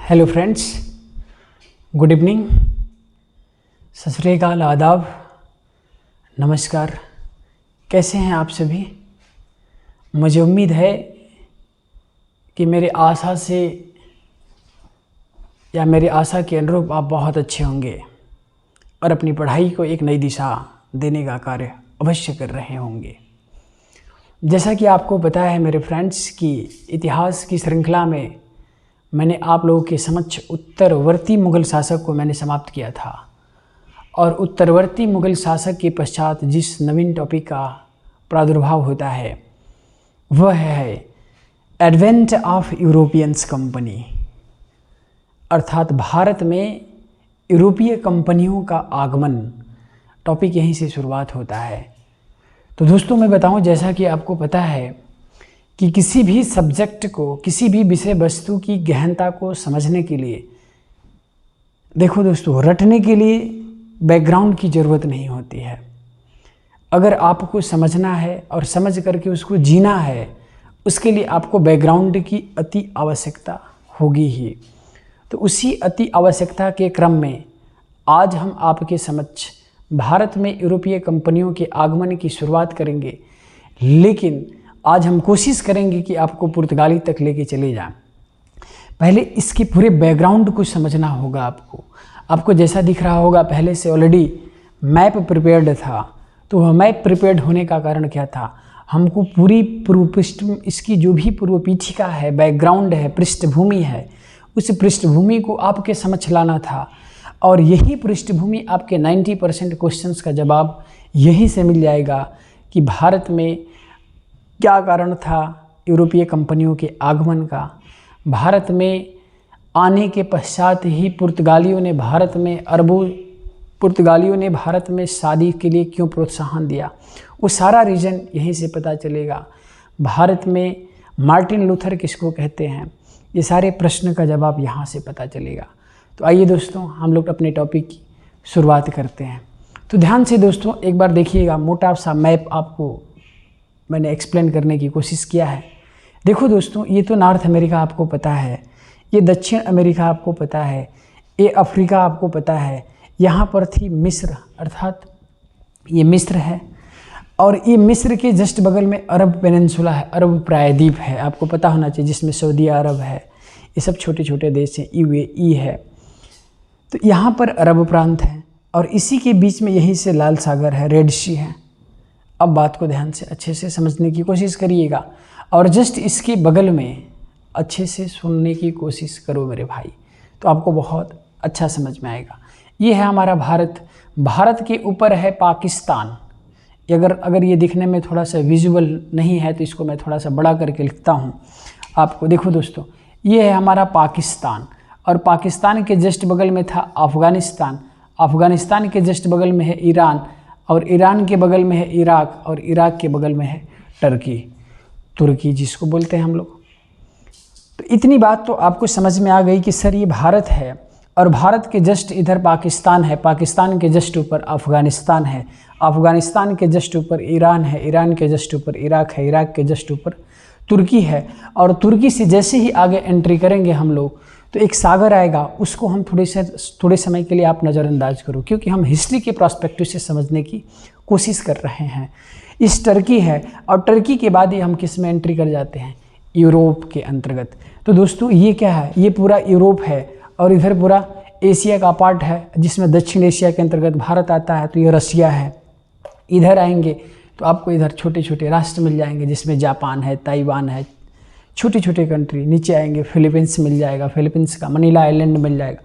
Hello friends, good evening, सत श्री अकाल, आदाब, नमस्कार। कैसे हैं आप सभी? मुझे उम्मीद है कि मेरे आशा से या मेरी आशा के अनुरूप आप बहुत अच्छे होंगे और अपनी पढ़ाई को एक नई दिशा देने का कार्य अवश्य कर रहे होंगे। जैसा कि आपको पता है मेरे फ्रेंड्स कि इतिहास की श्रृंखला में मैंने आप लोगों के समक्ष उत्तरवर्ती मुग़ल शासक को मैंने समाप्त किया था और उत्तरवर्ती मुग़ल शासक के पश्चात जिस नवीन टॉपिक का प्रादुर्भाव होता है वह है एडवेंट ऑफ यूरोपियंस कंपनी, अर्थात भारत में यूरोपीय कंपनियों का आगमन। टॉपिक यहीं से शुरुआत होता है। तो दोस्तों मैं बताऊं, जैसा कि आपको पता है कि किसी भी सब्जेक्ट को, किसी भी विषय वस्तु की गहनता को समझने के लिए, देखो दोस्तों, रटने के लिए बैकग्राउंड की ज़रूरत नहीं होती है। अगर आपको समझना है और समझ करके उसको जीना है, उसके लिए आपको बैकग्राउंड की अति आवश्यकता होगी ही। तो उसी अति आवश्यकता के क्रम में आज हम आपके समक्ष भारत में यूरोपीय कंपनियों के आगमन की शुरुआत करेंगे, लेकिन आज हम कोशिश करेंगे कि आपको पुर्तगाली तक लेके चले जाएं। पहले इसके पूरे बैकग्राउंड को समझना होगा। आपको जैसा दिख रहा होगा, पहले से ऑलरेडी मैप प्रिपेयर्ड था। तो वह मैप प्रिपेयर्ड होने का कारण क्या था? हमको पूरी पूर्व पृष्ठ, इसकी जो भी पूर्व पीठिका है, बैकग्राउंड है, पृष्ठभूमि है, उस पृष्ठभूमि को आपके समक्ष लाना था। और यही पृष्ठभूमि आपके 90% क्वेश्चंस का जवाब यहीं से मिल जाएगा कि भारत में क्या कारण था यूरोपीय कंपनियों के आगमन का। भारत में आने के पश्चात ही पुर्तगालियों ने भारत में शादी के लिए क्यों प्रोत्साहन दिया, वो सारा रीज़न यहीं से पता चलेगा। भारत में मार्टिन लूथर किसको कहते हैं, ये सारे प्रश्न का जवाब यहाँ से पता चलेगा। तो आइए दोस्तों, हम लोग अपने टॉपिक की शुरुआत करते हैं। तो ध्यान से दोस्तों एक बार देखिएगा, मोटा सा मैप आपको मैंने एक्सप्लेन करने की कोशिश किया है। देखो दोस्तों, ये तो नॉर्थ अमेरिका आपको पता है, ये दक्षिण अमेरिका आपको पता है, ये अफ्रीका आपको पता है। यहाँ पर थी मिस्र, अर्थात ये मिस्र है, और ये मिस्र के जस्ट बगल में अरब पेनिनसुला है, अरब प्रायद्वीप है, आपको पता होना चाहिए, जिसमें सऊदी अरब है। ये सब छोटे छोटे देश हैं, UAE है। तो यहाँ पर अरब प्रांत है और इसी के बीच में यहीं से लाल सागर है, रेड सी है। अब बात को ध्यान से अच्छे से समझने की कोशिश करिएगा और जस्ट इसके बगल में अच्छे से सुनने की कोशिश करो मेरे भाई, तो आपको बहुत अच्छा समझ में आएगा। ये है हमारा भारत। भारत के ऊपर है पाकिस्तान। अगर ये दिखने में थोड़ा सा विजुअल नहीं है तो इसको मैं थोड़ा सा बड़ा करके लिखता हूँ आपको। देखो दोस्तों, ये है हमारा पाकिस्तान और पाकिस्तान के जस्ट बगल में था अफ़गानिस्तान। अफ़गानिस्तान के जस्ट बगल में है ईरान और ईरान के बगल में है इराक और इराक के बगल में है तुर्की जिसको बोलते हैं हम लोग। तो इतनी बात तो आपको समझ में आ गई कि सर ये भारत है और भारत के जस्ट इधर पाकिस्तान है, पाकिस्तान के जस्ट ऊपर अफ़गानिस्तान है, अफ़गानिस्तान के जस्ट ऊपर ईरान है, ईरान के जस्ट ऊपर इराक है, इराक के जस्ट ऊपर तुर्की है। और तुर्की से जैसे ही आगे एंट्री करेंगे हम लोग तो एक सागर आएगा, उसको हम थोड़े समय के लिए आप नज़रअंदाज करो, क्योंकि हम हिस्ट्री के पर्सपेक्टिव से समझने की कोशिश कर रहे हैं। इस टर्की है और टर्की के बाद ही हम किस में एंट्री कर जाते हैं, यूरोप के अंतर्गत। तो दोस्तों ये क्या है, ये पूरा यूरोप है और इधर पूरा एशिया का पार्ट है, जिसमें दक्षिण एशिया के अंतर्गत भारत आता है। तो ये रसिया है। इधर आएंगे तो आपको इधर छोटे छोटे राष्ट्र मिल जाएंगे, जिसमें जापान है, ताइवान है, छोटे छोटे कंट्री। नीचे आएंगे फिलीपींस मिल जाएगा, फिलीपींस का मनीला आइलैंड मिल जाएगा।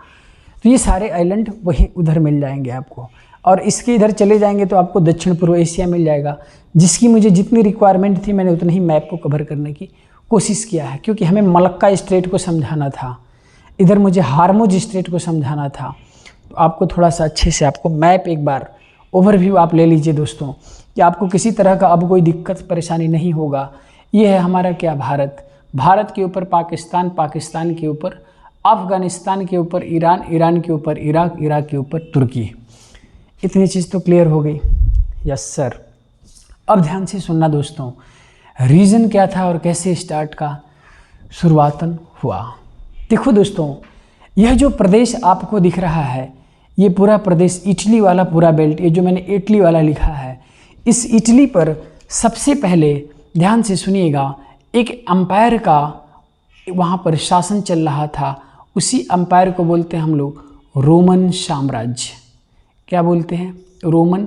तो ये सारे आइलैंड वहीं उधर मिल जाएंगे आपको। और इसके इधर चले जाएंगे तो आपको दक्षिण पूर्व एशिया मिल जाएगा, जिसकी मुझे जितनी रिक्वायरमेंट थी मैंने उतनी ही मैप को कवर करने की कोशिश किया है, क्योंकि हमें मलक्का स्ट्रेट को समझाना था, इधर मुझे हार्मुज स्ट्रेट को समझाना था। तो आपको थोड़ा सा अच्छे से आपको मैप एक बार ओवरव्यू आप ले लीजिए दोस्तों, कि आपको किसी तरह का अब कोई दिक्कत परेशानी नहीं होगा। ये है हमारा क्या, भारत। भारत के ऊपर पाकिस्तान, पाकिस्तान के ऊपर अफ़गानिस्तान के ऊपर ईरान, ईरान के ऊपर इराक, इराक के ऊपर तुर्की। इतनी चीज़ तो क्लियर हो गई? Yes sir. अब ध्यान से सुनना दोस्तों, रीज़न क्या था और कैसे स्टार्ट का शुरुआतन हुआ। देखो दोस्तों, यह जो प्रदेश आपको दिख रहा है, ये पूरा प्रदेश इटली वाला पूरा बेल्ट, ये जो मैंने इटली वाला लिखा है, इस इटली पर सबसे पहले ध्यान से सुनिएगा, एक एम्पायर का वहाँ पर शासन चल रहा था। उसी एम्पायर को बोलते हैं हम लोग रोमन साम्राज्य। क्या बोलते हैं? रोमन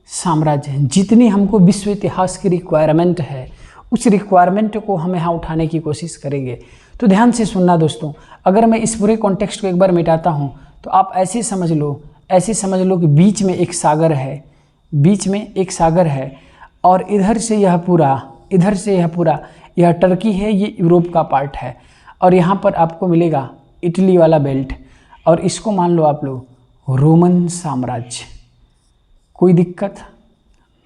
साम्राज्य। जितनी हमको विश्व इतिहास की रिक्वायरमेंट है, उस रिक्वायरमेंट को हम यहाँ उठाने की कोशिश करेंगे। तो ध्यान से सुनना दोस्तों, अगर मैं इस पूरे कॉन्टेक्स्ट को एक बार मिटाता हूँ तो आप ऐसे समझ लो कि बीच में एक सागर है, बीच में एक सागर है, और इधर से यह पूरा यह टर्की है, ये यूरोप का पार्ट है, और यहाँ पर आपको मिलेगा इटली वाला बेल्ट, और इसको मान लो आप लोग रोमन साम्राज्य। कोई दिक्कत?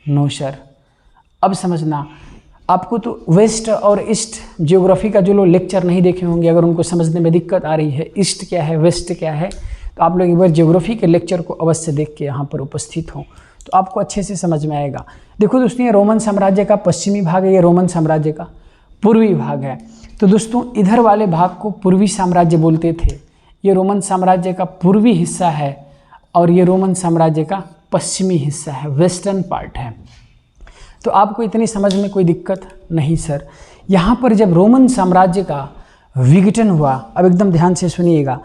No sir. अब समझना, आपको तो वेस्ट और ईस्ट ज्योग्राफी का जो लोग लेक्चर नहीं देखे होंगे, अगर उनको समझने में दिक्कत आ रही है ईस्ट क्या है वेस्ट क्या है, तो आप लोग एक बार ज्योग्राफी के लेक्चर को अवश्य देख के यहाँ पर उपस्थित हों, तो आपको अच्छे से समझ में आएगा। देखो दोस्तों, ये रोमन साम्राज्य का पश्चिमी भाग है, ये रोमन साम्राज्य का पूर्वी भाग है। तो दोस्तों, इधर वाले भाग को पूर्वी साम्राज्य बोलते थे। ये रोमन साम्राज्य का पूर्वी हिस्सा है, और ये रोमन साम्राज्य का पश्चिमी हिस्सा है, वेस्टर्न पार्ट है। तो आपको इतनी समझ में कोई दिक्कत नहीं सर। यहाँ पर जब रोमन साम्राज्य का विघटन हुआ, अब एकदम ध्यान से सुनिएगा,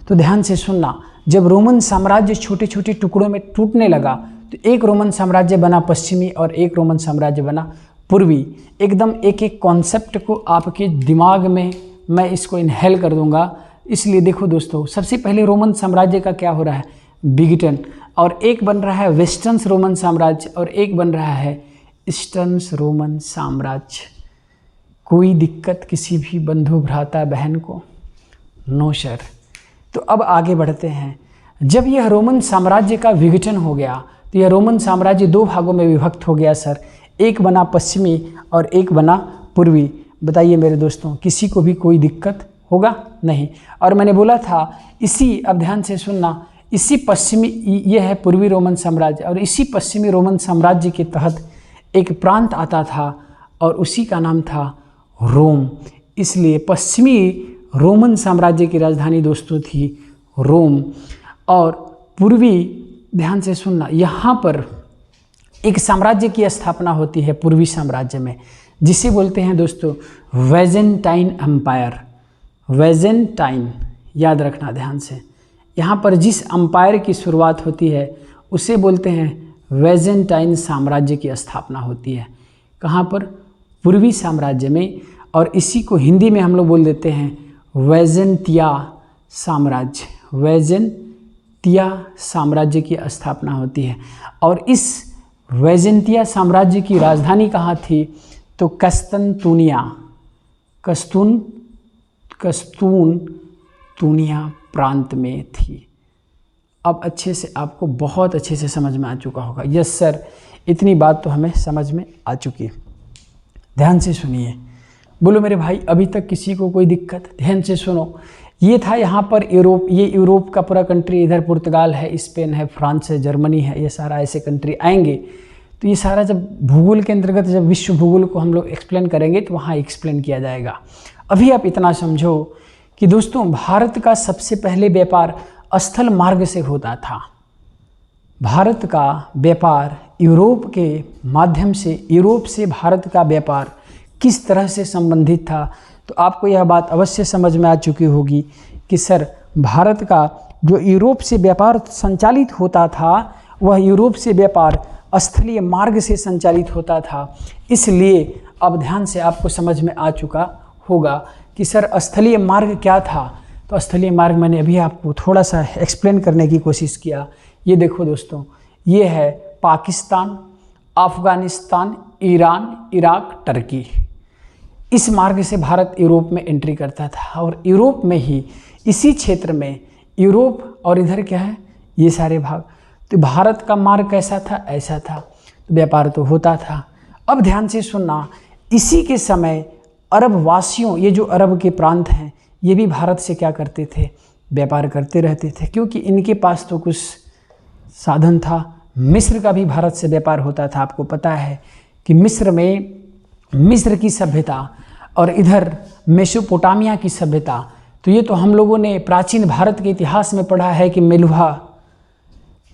तो ध्यान से सुनना, जब रोमन साम्राज्य छोटे छोटे टुकड़ों में टूटने लगा, तो एक रोमन साम्राज्य बना पश्चिमी और एक रोमन साम्राज्य बना पूर्वी। एकदम एक एक कॉन्सेप्ट को आपके दिमाग में मैं इसको इनहेल कर दूंगा। इसलिए देखो दोस्तों, सबसे पहले रोमन साम्राज्य का क्या हो रहा है? विघटन, और एक बन रहा है वेस्टर्न रोमन साम्राज्य और एक बन रहा है ईस्टर्न रोमन साम्राज्य। कोई दिक्कत किसी भी बंधु भ्राता बहन को? No sir. तो अब आगे बढ़ते हैं। जब यह रोमन साम्राज्य का विघटन हो गया, तो यह रोमन साम्राज्य दो भागों में विभक्त हो गया सर। एक बना पश्चिमी और एक बना पूर्वी। बताइए मेरे दोस्तों, किसी को भी कोई दिक्कत होगा? नहीं। और मैंने बोला था इसी, अब ध्यान से सुनना, इसी पश्चिमी, ये है पूर्वी रोमन साम्राज्य, और इसी पश्चिमी रोमन साम्राज्य के तहत एक प्रांत आता था और उसी का नाम था रोम। इसलिए पश्चिमी रोमन साम्राज्य की राजधानी दोस्तों थी रोम, और पूर्वी, ध्यान से सुनना, यहाँ पर एक साम्राज्य की स्थापना होती है पूर्वी साम्राज्य में, जिसे बोलते हैं दोस्तों वेजेंटाइन एम्पायर। वेजेंटाइन, याद रखना ध्यान से, यहाँ पर जिस एम्पायर की शुरुआत होती है उसे बोलते हैं वेजेंटाइन साम्राज्य की स्थापना होती है। कहाँ पर? पूर्वी साम्राज्य में, और इसी को हिंदी में हम लोग बोल देते हैं वेजेंतिया साम्राज्य। वेजेंतिया साम्राज्य की स्थापना होती है। और इस वेजेंतिया साम्राज्य की राजधानी कहाँ थी? तो कस्तूनतुनिया प्रांत में थी। अब अच्छे से आपको बहुत अच्छे से समझ में आ चुका होगा। यस सर, इतनी बात तो हमें समझ में आ चुकी है। ध्यान से सुनिए, बोलो मेरे भाई, अभी तक किसी को कोई दिक्कत? ध्यान से सुनो, ये था यहाँ पर यूरोप, ये यूरोप का पूरा कंट्री, इधर पुर्तगाल है, स्पेन है, फ्रांस है, जर्मनी है, ये सारा ऐसे कंट्री आएंगे। तो ये सारा जब भूगोल के अंतर्गत, जब विश्व भूगोल को हम लोग एक्सप्लेन करेंगे तो वहाँ एक्सप्लेन किया जाएगा। अभी आप इतना समझो कि दोस्तों, भारत का सबसे पहले व्यापार स्थल मार्ग से होता था। भारत का व्यापार यूरोप के माध्यम से, यूरोप से भारत का व्यापार किस तरह से संबंधित था, तो आपको यह बात अवश्य समझ में आ चुकी होगी कि सर, भारत का जो यूरोप से व्यापार संचालित होता था, वह यूरोप से व्यापार स्थलीय मार्ग से संचालित होता था। इसलिए अब ध्यान से आपको समझ में आ चुका होगा कि सर स्थलीय मार्ग क्या था। तो स्थलीय मार्ग मैंने अभी आपको थोड़ा सा एक्सप्लेन करने की कोशिश किया। ये देखो दोस्तों, ये है Pakistan, Afghanistan, Iran, Iraq, Turkey. इस मार्ग से भारत यूरोप में एंट्री करता था, और यूरोप में ही, इसी क्षेत्र में, यूरोप और इधर क्या है, ये सारे भाग। तो भारत का मार्ग कैसा था? ऐसा था। तो व्यापार तो होता था। अब ध्यान से सुनना, इसी के समय अरब वासियों, ये जो अरब के प्रांत हैं, ये भी भारत से क्या करते थे? व्यापार करते रहते थे, क्योंकि इनके पास तो कुछ साधन था। मिस्र का भी भारत से व्यापार होता था। आपको पता है कि मिस्र में, मिस्र की सभ्यता और इधर मेसोपोटामिया की सभ्यता, तो ये तो हम लोगों ने प्राचीन भारत के इतिहास में पढ़ा है कि मेलुहा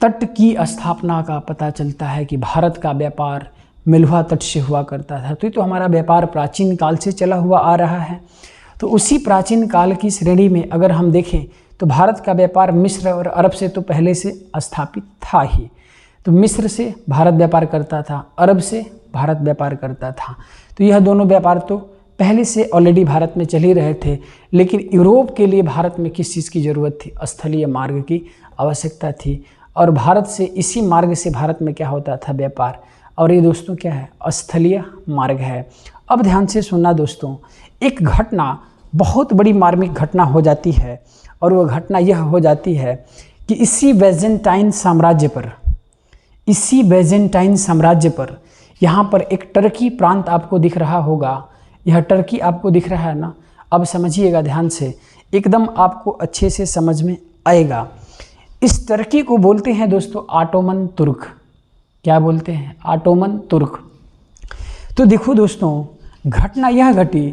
तट की स्थापना का पता चलता है कि भारत का व्यापार मेलुहा तट से हुआ करता था। तो ये तो हमारा व्यापार प्राचीन काल से चला हुआ आ रहा है। तो उसी प्राचीन काल की श्रेणी में अगर हम देखें तो भारत का व्यापार मिस्र और अरब से तो पहले से स्थापित था ही। तो मिस्र से भारत व्यापार करता था, अरब से भारत व्यापार करता था। तो यह दोनों व्यापार तो पहले से ऑलरेडी भारत में चल ही रहे थे। लेकिन यूरोप के लिए भारत में किस चीज़ की ज़रूरत थी? स्थलीय मार्ग की आवश्यकता थी। और भारत से इसी मार्ग से भारत में क्या होता था? व्यापार। और ये दोस्तों क्या है? स्थलीय मार्ग है। अब ध्यान से सुनना दोस्तों, एक घटना, बहुत बड़ी मार्मिक घटना हो जाती है। और वह घटना यह हो जाती है कि इसी बैजेंटाइन साम्राज्य पर यहाँ पर एक टर्की प्रांत आपको दिख रहा होगा। यह टर्की आपको दिख रहा है ना? अब समझिएगा ध्यान से, एकदम आपको अच्छे से समझ में आएगा। इस टर्की को बोलते हैं दोस्तों ऑटोमन तुर्क। क्या बोलते हैं? ऑटोमन तुर्क। तो देखो दोस्तों, घटना यह घटी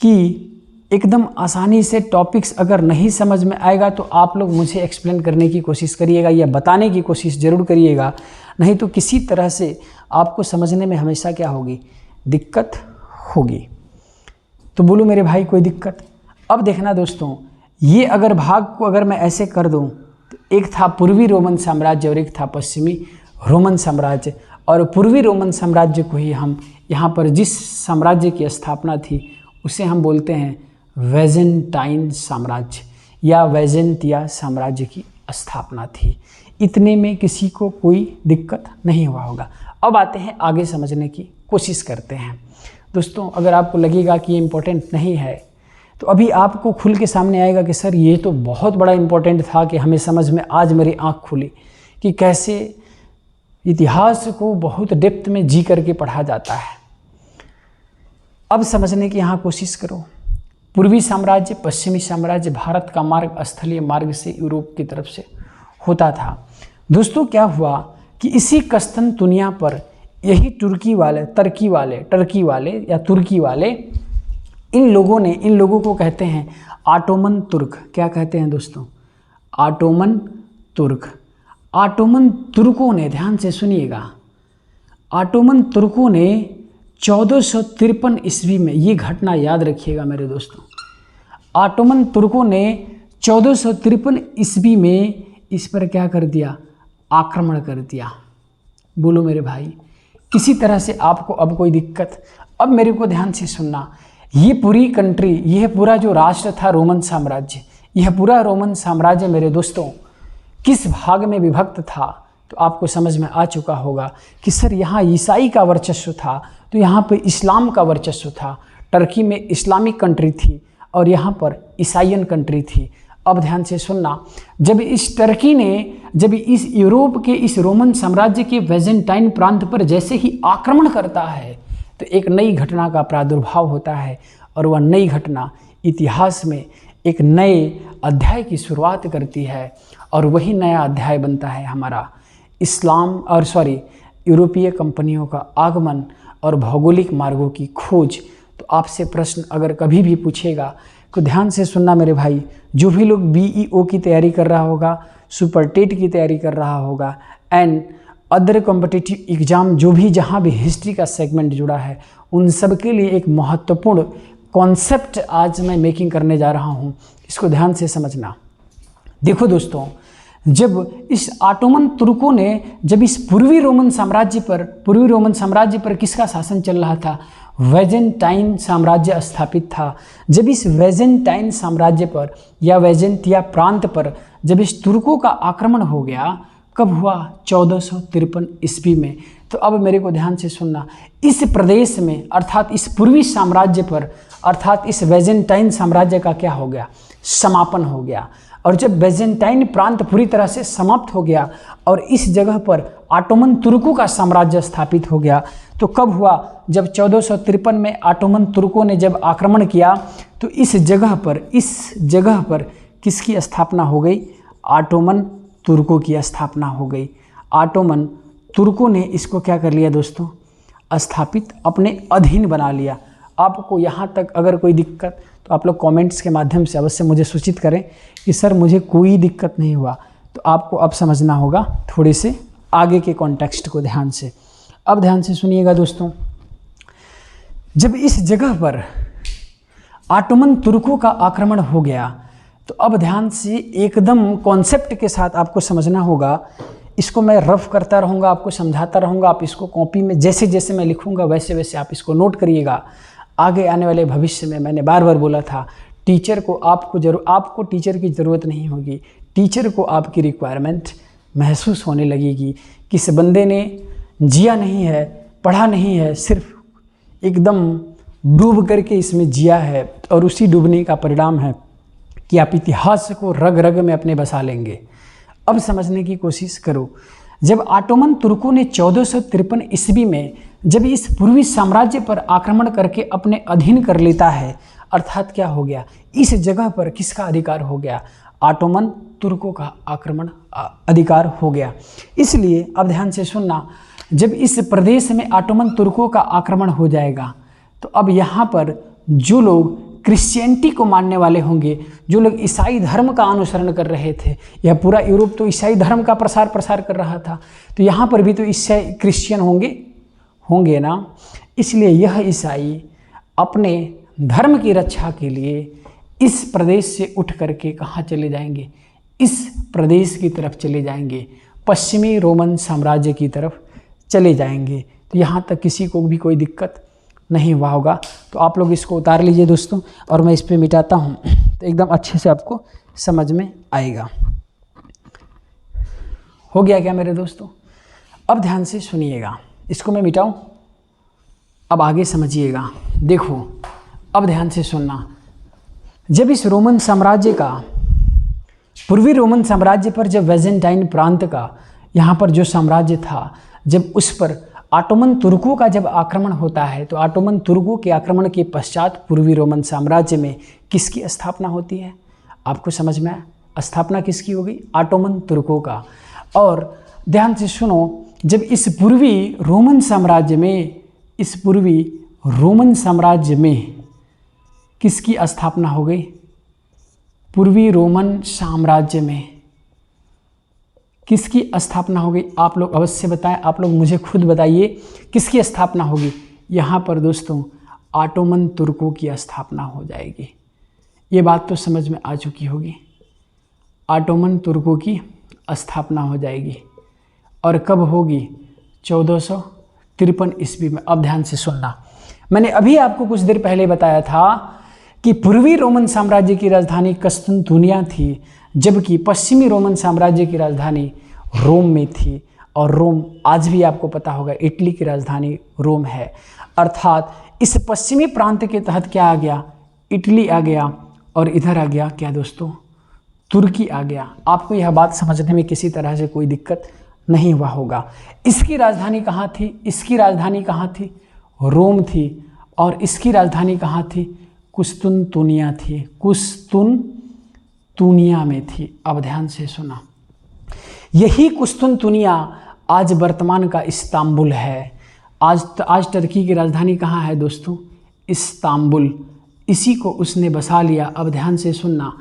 कि एकदम आसानी से टॉपिक्स अगर नहीं समझ में आएगा तो आप लोग मुझे एक्सप्लेन करने की कोशिश करिएगा या बताने की कोशिश ज़रूर करिएगा, नहीं तो किसी तरह से आपको समझने में हमेशा क्या होगी? दिक्कत होगी। तो बोलो मेरे भाई कोई दिक्कत? अब देखना दोस्तों, ये अगर भाग को अगर मैं ऐसे कर दूं तो एक था पूर्वी रोमन साम्राज्य और एक था पश्चिमी रोमन साम्राज्य। और पूर्वी रोमन साम्राज्य को ही हम यहाँ पर जिस साम्राज्य की स्थापना थी उसे हम बोलते हैं वेजेंटाइन साम्राज्य या वेजेंतिया साम्राज्य की स्थापना थी। इतने में किसी को कोई दिक्कत नहीं हुआ होगा। अब आते हैं आगे, समझने की कोशिश करते हैं। दोस्तों अगर आपको लगेगा कि ये इम्पोर्टेंट नहीं है तो अभी आपको खुल के सामने आएगा कि सर ये तो बहुत बड़ा इम्पोर्टेंट था कि हमें समझ में आज मेरी आँख खुली कि कैसे इतिहास को बहुत डेप्थ में जी करके पढ़ा जाता है। अब समझने की यहाँ कोशिश करो। पूर्वी साम्राज्य, पश्चिमी साम्राज्य, भारत का मार्ग स्थलीय मार्ग से यूरोप की तरफ से होता था। दोस्तों क्या हुआ कि इसी कस्तनतुनिया पर यही टर्की वाले इन लोगों को कहते हैं ऑटोमन तुर्क। क्या कहते हैं दोस्तों? ऑटोमन तुर्क। ऑटोमन तुर्कों ने, ध्यान से सुनिएगा, ऑटोमन तुर्कों ने 1453 ईस्वी में, ये घटना याद रखिएगा मेरे दोस्तों, ऑटोमन तुर्कों ने 1453 ईस्वी में इस पर क्या कर दिया? आक्रमण कर दिया। बोलो मेरे भाई, किसी तरह से आपको अब कोई दिक्कत? अब मेरे को ध्यान से सुनना, ये पूरी कंट्री, यह पूरा जो राष्ट्र था रोमन साम्राज्य, यह पूरा रोमन साम्राज्य मेरे दोस्तों किस भाग में विभक्त था? तो आपको समझ में आ चुका होगा कि सर यहाँ ईसाई का वर्चस्व था तो यहाँ पर इस्लाम का वर्चस्व था। टर्की में इस्लामिक कंट्री थी और यहाँ पर ईसाइयन कंट्री थी। अब ध्यान से सुनना, जब इस टर्की ने, जब इस यूरोप के इस रोमन साम्राज्य के वेजेंटाइन प्रांत पर जैसे ही आक्रमण करता है तो एक नई घटना का प्रादुर्भाव होता है। और वह नई घटना इतिहास में एक नए अध्याय की शुरुआत करती है। और वही नया अध्याय बनता है हमारा यूरोपीय कंपनियों का आगमन और भौगोलिक मार्गों की खोज। तो आपसे प्रश्न अगर कभी भी पूछेगा तो ध्यान से सुनना मेरे भाई, जो भी लोग BEO की तैयारी कर रहा होगा, सुपर टेट की तैयारी कर रहा होगा एंड अदर कॉम्पिटिटिव एग्जाम, जो भी जहाँ भी हिस्ट्री का सेगमेंट जुड़ा है, उन सब के लिए एक महत्वपूर्ण कॉन्सेप्ट आज मैं मेकिंग करने जा रहा हूँ। इसको ध्यान से समझना। देखो दोस्तों, जब इस ऑटोमन तुर्कों ने, जब इस पूर्वी रोमन साम्राज्य पर किसका शासन चल रहा था? वेजेंटाइन साम्राज्य स्थापित था। जब इस वेजेंटाइन साम्राज्य पर या वेजेंतिया प्रांत पर जब इस तुर्कों का आक्रमण हो गया, कब हुआ? 1453 ईस्वी में। तो अब मेरे को ध्यान से सुनना, इस प्रदेश में अर्थात इस पूर्वी साम्राज्य पर अर्थात इस वेजेंटाइन साम्राज्य का क्या हो गया? समापन हो गया। और जब बेजेंटाइन प्रांत पूरी तरह से समाप्त हो गया और इस जगह पर ऑटोमन तुर्कों का साम्राज्य स्थापित हो गया, तो कब हुआ? जब 1453 में ऑटोमन तुर्कों ने जब आक्रमण किया तो इस जगह पर किसकी स्थापना हो गई? ऑटोमन तुर्कों की स्थापना हो गई। ऑटोमन तुर्कों ने इसको क्या कर लिया दोस्तों? स्थापित, अपने अधीन बना लिया। आपको यहाँ तक अगर कोई दिक्कत तो आप लोग कमेंट्स के माध्यम से अवश्य मुझे सूचित करें कि सर मुझे कोई दिक्कत नहीं हुआ। तो आपको अब समझना होगा थोड़े से आगे के कॉन्टेक्स्ट को ध्यान से। अब ध्यान से सुनिएगा दोस्तों, जब इस जगह पर ऑटोमन तुर्कों का आक्रमण हो गया तो अब ध्यान से एकदम कॉन्सेप्ट के साथ आपको समझना होगा। इसको मैं रफ करता रहूँगा, आपको समझाता रहूँगा, आप इसको कॉपी में जैसे जैसे मैं लिखूँगा वैसे वैसे आप इसको नोट करिएगा। आगे आने वाले भविष्य में मैंने बार बार बोला था, टीचर को आपको टीचर की ज़रूरत नहीं होगी, टीचर को आपकी रिक्वायरमेंट महसूस होने लगेगी। किस बंदे ने जिया नहीं है, पढ़ा नहीं है, सिर्फ एकदम डूब करके इसमें जिया है और उसी डूबने का परिणाम है कि आप इतिहास को रग रग में अपने बसा लेंगे। अब समझने की कोशिश करो। जब ऑटोमन तुर्कों ने 1453 ईस्वी में जब इस पूर्वी साम्राज्य पर आक्रमण करके अपने अधीन कर लेता है, अर्थात क्या हो गया, इस जगह पर किसका अधिकार हो गया, ऑटोमन तुर्कों का आक्रमण अधिकार हो गया। इसलिए अब ध्यान से सुनना, जब इस प्रदेश में ऑटोमन तुर्कों का आक्रमण हो जाएगा तो अब यहाँ पर जो लोग क्रिश्चियनिटी को मानने वाले होंगे, जो लोग ईसाई धर्म का अनुसरण कर रहे थे, यह पूरा यूरोप तो ईसाई धर्म का प्रसार कर रहा था, तो यहाँ पर भी तो ईसाई क्रिश्चियन होंगे ना। इसलिए यह ईसाई अपने धर्म की रक्षा के लिए इस प्रदेश से उठ करके कहाँ चले जाएंगे, इस प्रदेश की तरफ चले जाएंगे, पश्चिमी रोमन साम्राज्य की तरफ चले जाएंगे। तो यहाँ तक किसी को भी कोई दिक्कत नहीं हुआ होगा। तो आप लोग इसको उतार लीजिए दोस्तों, और मैं इस पर मिटाता हूँ तो एकदम अच्छे से आपको समझ में आएगा। हो गया क्या मेरे दोस्तों? अब ध्यान से सुनिएगा, इसको मैं मिटाऊं, अब आगे समझिएगा। देखो अब ध्यान से सुनना, जब इस रोमन साम्राज्य का, पूर्वी रोमन साम्राज्य पर जब वेजेंटाइन प्रांत का यहाँ पर जो साम्राज्य था, जब उस पर ऑटोमन तुर्कों का जब आक्रमण होता है, तो ऑटोमन तुर्कों के आक्रमण के पश्चात पूर्वी रोमन साम्राज्य में किसकी स्थापना होती है? आपको समझ में आया? स्थापना किसकी होगी? ऑटोमन तुर्कों का। और ध्यान से सुनो, जब इस पूर्वी रोमन साम्राज्य में किसकी स्थापना हो गई? पूर्वी रोमन साम्राज्य में किसकी स्थापना होगी? आप लोग अवश्य बताएं, आप लोग मुझे खुद बताइए किसकी स्थापना होगी? यहाँ पर दोस्तों ऑटोमन तुर्कों की स्थापना हो जाएगी। ये बात तो समझ में आ चुकी होगी, ऑटोमन तुर्कों की स्थापना हो जाएगी। और कब होगी? 1453 ईस्वी में। अब ध्यान से सुनना, मैंने अभी आपको कुछ देर पहले बताया था कि पूर्वी रोमन साम्राज्य की राजधानी कस्तुनतुनिया थी, जबकि पश्चिमी रोमन साम्राज्य की राजधानी रोम में थी। और रोम आज भी आपको पता होगा इटली की राजधानी रोम है। अर्थात इस पश्चिमी प्रांत के तहत क्या आ गया? इटली आ गया, और इधर आ गया क्या दोस्तों? तुर्की आ गया। आपको यह बात समझने में किसी तरह से कोई दिक्कत नहीं हुआ होगा। इसकी राजधानी कहाँ थी? इसकी राजधानी कहाँ थी? रोम थी। और इसकी राजधानी कहाँ थी? कुस्तुनतुनिया थी, कुस्तुनतुनिया में थी। अब ध्यान से सुना, यही कुस्तुनतुनिया आज वर्तमान का इस्तांबुल है। आज टर्की की राजधानी कहाँ है दोस्तों? इस्तांबुल। इसी को उसने बसा लिया। अब ध्यान से सुनना,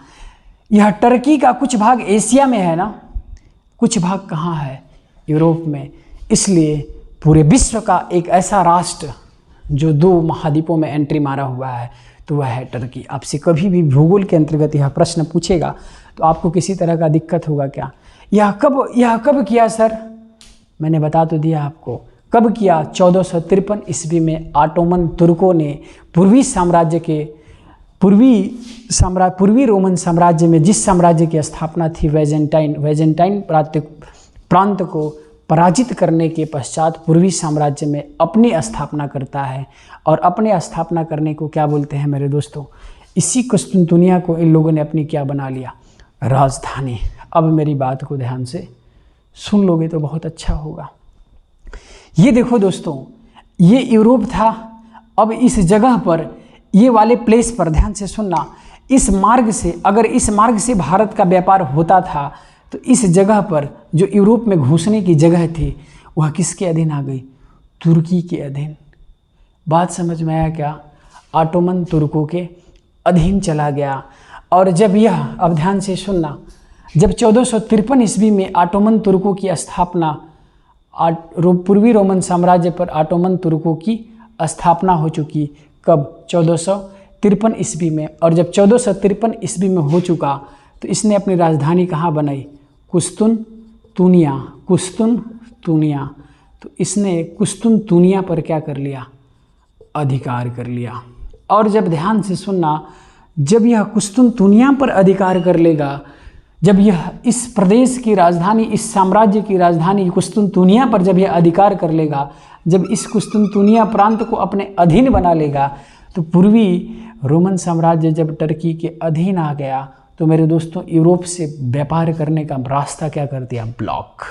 यह टर्की का कुछ भाग एशिया में है ना, कुछ भाग कहाँ है? यूरोप में। इसलिए पूरे विश्व का एक ऐसा राष्ट्र जो 2 महाद्वीपों में एंट्री मारा हुआ है, तो वह है टर्की। आपसे कभी भी भूगोल के अंतर्गत यह प्रश्न पूछेगा तो आपको किसी तरह का दिक्कत होगा क्या? यह कब किया सर? मैंने बता तो दिया आपको कब किया। 1453 ईस्वी में ऑटोमन तुर्कों ने पूर्वी रोमन साम्राज्य में जिस साम्राज्य की स्थापना थी वेजेंटाइन प्रांत को पराजित करने के पश्चात पूर्वी साम्राज्य में अपनी स्थापना करता है। और अपने स्थापना करने को क्या बोलते हैं मेरे दोस्तों? इसी कुस्तुनतुनिया को इन लोगों ने अपनी क्या बना लिया? राजधानी। अब मेरी बात को ध्यान से सुन लोगे तो बहुत अच्छा होगा। ये देखो दोस्तों, ये यूरोप था। अब इस जगह पर, ये वाले प्लेस पर ध्यान से सुनना, इस मार्ग से, अगर इस मार्ग से भारत का व्यापार होता था तो इस जगह पर जो यूरोप में घुसने की जगह थी वह किसके अधीन आ गई? तुर्की के अधीन। बात समझ में आया क्या? ऑटोमन तुर्कों के अधीन चला गया। और जब यह, अब ध्यान से सुनना, जब 1453 ईस्वी में ऑटोमन तुर्कों की स्थापना, पूर्वी रोमन साम्राज्य पर ऑटोमन तुर्कों की स्थापना हो चुकी। कब? 1453 ईस्वी में। और जब 1453 ईस्वी में हो चुका तो इसने अपनी राजधानी कहाँ बनाई? कुस्तुनतुनिया। कुस्तुनतुनिया। तो इसने कुस्तुनतुनिया पर क्या कर लिया? अधिकार कर लिया। और जब ध्यान से सुनना, जब यह कुस्तुनतुनिया पर अधिकार कर लेगा, जब यह इस प्रदेश की राजधानी, इस साम्राज्य की राजधानी कुस्तुनतुनिया पर जब यह अधिकार कर लेगा, जब इस कुस्तुनतुनिया प्रांत को अपने अधीन बना लेगा, तो पूर्वी रोमन साम्राज्य जब टर्की के अधीन आ गया तो मेरे दोस्तों यूरोप से व्यापार करने का रास्ता क्या कर दिया? ब्लॉक।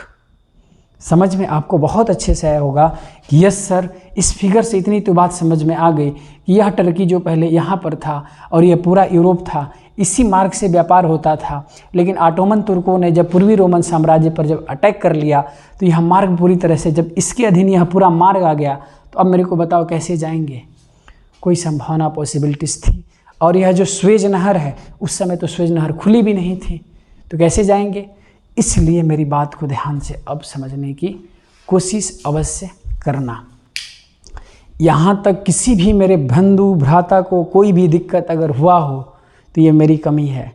समझ में आपको बहुत अच्छे से आया होगा कि यस सर, इस फिगर से इतनी तो बात समझ में आ गई कि यह टर्की जो पहले यहाँ पर था और यह पूरा यूरोप था, इसी मार्ग से व्यापार होता था। लेकिन ऑटोमन तुर्कों ने जब पूर्वी रोमन साम्राज्य पर जब अटैक कर लिया तो यह मार्ग पूरी तरह से, जब इसके अधीन यह पूरा मार्ग आ गया, तो अब मेरे को बताओ कैसे जाएंगे? कोई संभावना, पॉसिबिलिटीज़ थी? और यह जो स्वेज नहर है, उस समय तो स्वेज नहर खुली भी नहीं थी, तो कैसे जाएंगे? इसलिए मेरी बात को ध्यान से अब समझने की कोशिश अवश्य करना। यहाँ तक किसी भी मेरे बंधु भ्राता को कोई भी दिक्कत अगर हुआ हो तो ये मेरी कमी है।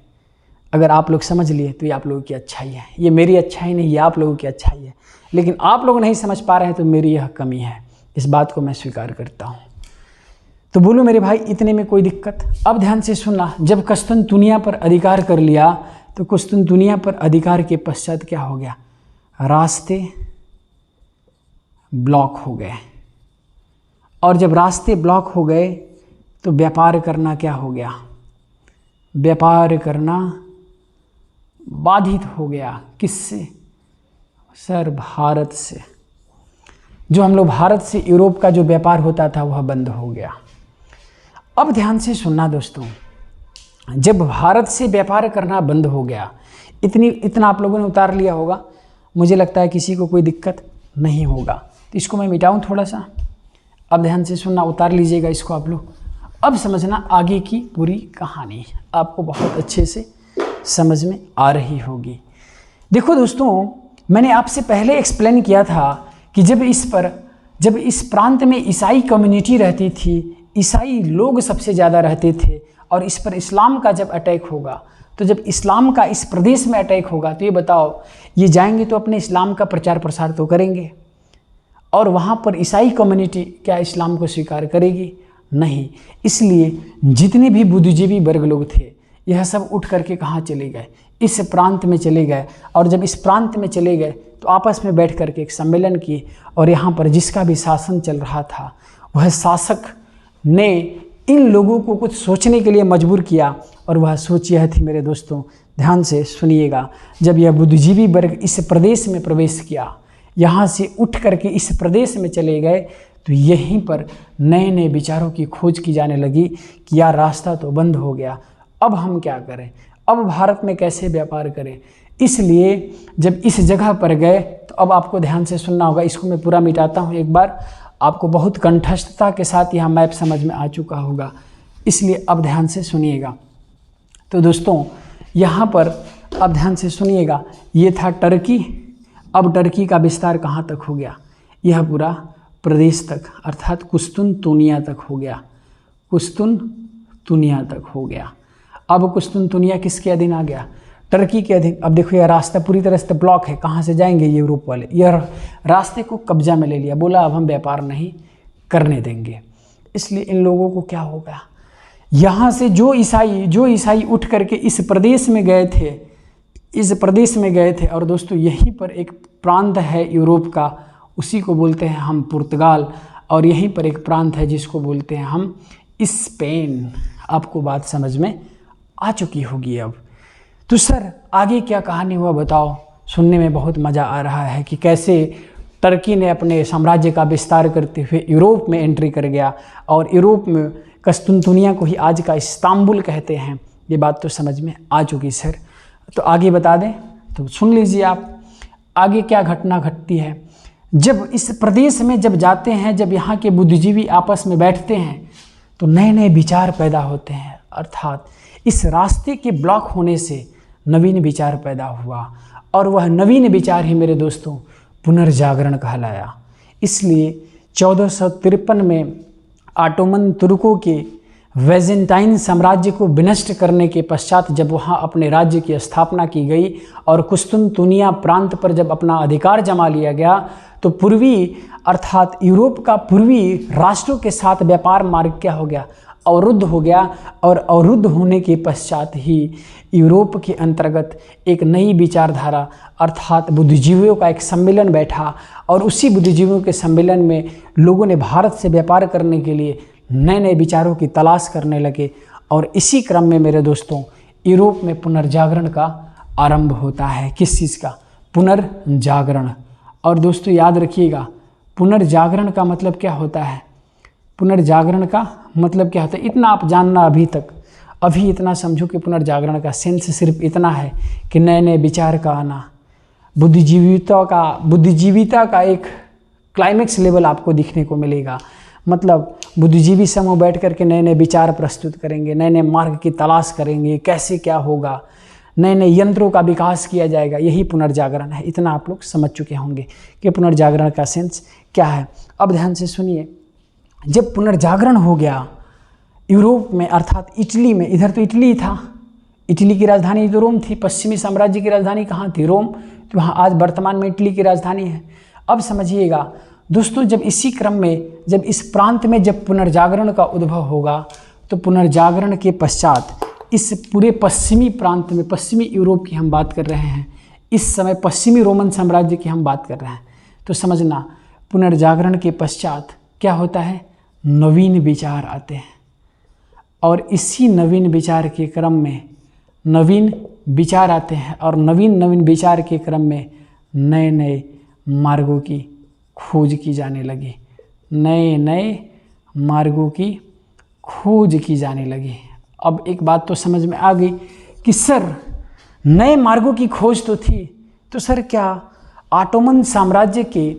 अगर आप लोग समझ लिए तो ये आप लोगों की अच्छाई है। ये मेरी अच्छाई नहीं, ये आप लोगों की अच्छाई है। लेकिन आप लोग नहीं समझ पा रहे हैं तो मेरी यह कमी है। इस बात को मैं स्वीकार करता हूँ। तो बोलो मेरे भाई, इतने में कोई दिक्कत? अब ध्यान से सुनना, जब कुस्तुनतुनिया पर अधिकार कर लिया तो कुस्तुनतुनिया पर अधिकार के पश्चात क्या हो गया? रास्ते ब्लॉक हो गए। और जब रास्ते ब्लॉक हो गए तो व्यापार करना क्या हो गया? व्यापार करना बाधित हो गया। किससे? सर, भारत से। जो हम लोग भारत से यूरोप का जो व्यापार होता था वह बंद हो गया। अब ध्यान से सुनना दोस्तों, जब भारत से व्यापार करना बंद हो गया, इतना आप लोगों ने उतार लिया होगा, मुझे लगता है किसी को कोई दिक्कत नहीं होगा। तो इसको मैं मिटाऊं थोड़ा सा। अब ध्यान से सुनना, उतार लीजिएगा इसको आप लोग। अब समझना आगे की पूरी कहानी आपको बहुत अच्छे से समझ में आ रही होगी। देखो दोस्तों, मैंने आपसे पहले एक्सप्लेन किया था कि जब इस प्रांत में ईसाई कम्युनिटी रहती थी, ईसाई लोग सबसे ज़्यादा रहते थे, और इस पर इस्लाम का जब अटैक होगा, तो जब इस्लाम का इस प्रदेश में अटैक होगा तो ये बताओ, ये जाएंगे तो अपने इस्लाम का प्रचार प्रसार तो करेंगे, और वहाँ पर ईसाई कम्युनिटी क्या इस्लाम को स्वीकार करेगी? नहीं। इसलिए जितने भी बुद्धिजीवी वर्ग लोग थे, यह सब उठ करके कहाँ चले गए? इस प्रांत में चले गए। और जब इस प्रांत में चले गए तो आपस में बैठ करके एक सम्मेलन किए, और यहाँ पर जिसका भी शासन चल रहा था, वह शासक ने इन लोगों को कुछ सोचने के लिए मजबूर किया। और वह सोच यह थी मेरे दोस्तों, ध्यान से सुनिएगा, जब यह बुद्धिजीवी वर्ग इस प्रदेश में प्रवेश किया, यहाँ से उठ करके इस प्रदेश में चले गए, तो यहीं पर नए नए विचारों की खोज की जाने लगी कि यार रास्ता तो बंद हो गया, अब हम क्या करें? अब भारत में कैसे व्यापार करें? इसलिए जब इस जगह पर गए तो अब आपको ध्यान से सुनना होगा। इसको मैं पूरा मिटाता हूँ एक बार, आपको बहुत कंठस्थता के साथ यह मैप समझ में आ चुका होगा, इसलिए अब ध्यान से सुनिएगा। तो दोस्तों यहाँ पर अब ध्यान से सुनिएगा, ये था टर्की। अब टर्की का विस्तार कहाँ तक हो गया? यह पूरा प्रदेश तक, अर्थात कुस्तुनतुनिया तक हो गया। कुस्तुनतुनिया तक हो गया। अब कुस्तुनतुनिया किसके अधीन आ गया? टर्की के अधीन। अब देखो यह रास्ता पूरी तरह से ब्लॉक है, कहाँ से जाएंगे ये यूरोप वाले? यह रास्ते को कब्जा में ले लिया, बोला अब हम व्यापार नहीं करने देंगे। इसलिए इन लोगों को क्या हो गया, यहाँ से जो ईसाई उठ करके इस प्रदेश में गए थे, और दोस्तों यहीं पर एक प्रांत है यूरोप का, उसी को बोलते हैं हम पुर्तगाल, और यहीं पर एक प्रांत है जिसको बोलते हैं हम स्पेन। आपको बात समझ में आ चुकी होगी अब। तो सर आगे क्या कहानी हुआ बताओ? सुनने में बहुत मज़ा आ रहा है कि कैसे टर्की ने अपने साम्राज्य का विस्तार करते हुए यूरोप में एंट्री कर गया, और यूरोप में कुस्तुनतुनिया को ही आज का इस्तांबुल कहते हैं। ये बात तो समझ में आ चुकी सर। तो आगे बता दें तो सुन लीजिए आप, आगे क्या घटना घटती है। जब इस प्रदेश में जब जाते हैं, जब यहाँ के बुद्धिजीवी आपस में बैठते हैं तो नए नए विचार पैदा होते हैं। अर्थात इस रास्ते के ब्लॉक होने से नवीन विचार पैदा हुआ, और वह नवीन विचार ही मेरे दोस्तों पुनर्जागरण कहलाया। इसलिए 1453 में ऑटोमन तुर्कों के वेजेंटाइन साम्राज्य को विनष्ट करने के पश्चात जब वहाँ अपने राज्य की स्थापना की गई और कुस्तुनतुनिया प्रांत पर जब अपना अधिकार जमा लिया गया, तो पूर्वी अर्थात यूरोप का पूर्वी राष्ट्रों के साथ व्यापार मार्ग क्या हो गया, अवरुद्ध हो गया। और अवरुद्ध होने के पश्चात ही यूरोप के अंतर्गत एक नई विचारधारा अर्थात बुद्धिजीवियों का एक सम्मेलन बैठा, और उसी बुद्धिजीवियों के सम्मेलन में लोगों ने भारत से व्यापार करने के लिए नए नए विचारों की तलाश करने लगे। और इसी क्रम में मेरे दोस्तों यूरोप में पुनर्जागरण का आरंभ होता है। किस चीज़ का? पुनर्जागरण। और दोस्तों याद रखिएगा, पुनर्जागरण का मतलब क्या होता है? पुनर्जागरण का मतलब क्या होता है, इतना आप जानना अभी इतना समझो कि पुनर्जागरण का सेंस सिर्फ इतना है कि नए नए विचार का आना, बुद्धिजीविता का एक क्लाइमेक्स लेवल आपको दिखने को मिलेगा। मतलब बुद्धिजीवी समूह बैठ कर के नए नए विचार प्रस्तुत करेंगे, नए नए मार्ग की तलाश करेंगे, कैसे क्या होगा, नए नए यंत्रों का विकास किया जाएगा। यही पुनर्जागरण है। इतना आप लोग समझ चुके होंगे कि पुनर्जागरण का सेंस क्या है। अब ध्यान से सुनिए, जब पुनर्जागरण हो गया यूरोप में अर्थात इटली में, इधर तो इटली था, इटली की राजधानी तो रोम थी, पश्चिमी साम्राज्य की राजधानी कहाँ थी? रोम। तो वहाँ आज वर्तमान में इटली की राजधानी है। अब समझिएगा दोस्तों, जब इसी क्रम में जब इस प्रांत में जब पुनर्जागरण का उद्भव होगा, तो पुनर्जागरण के पश्चात इस पूरे पश्चिमी प्रांत में, पश्चिमी यूरोप की हम बात कर रहे हैं, इस समय पश्चिमी रोमन साम्राज्य की हम बात कर रहे हैं, तो समझना पुनर्जागरण के पश्चात क्या होता है? नवीन विचार आते हैं। और इसी नवीन विचार के क्रम में नवीन विचार आते हैं, और नवीन विचार के क्रम में नए नए मार्गों की खोज की जाने लगी, नए नए मार्गों की खोज की जाने लगी। अब एक बात तो समझ में आ गई कि सर नए मार्गों की खोज तो थी, तो सर क्या ऑटोमन साम्राज्य के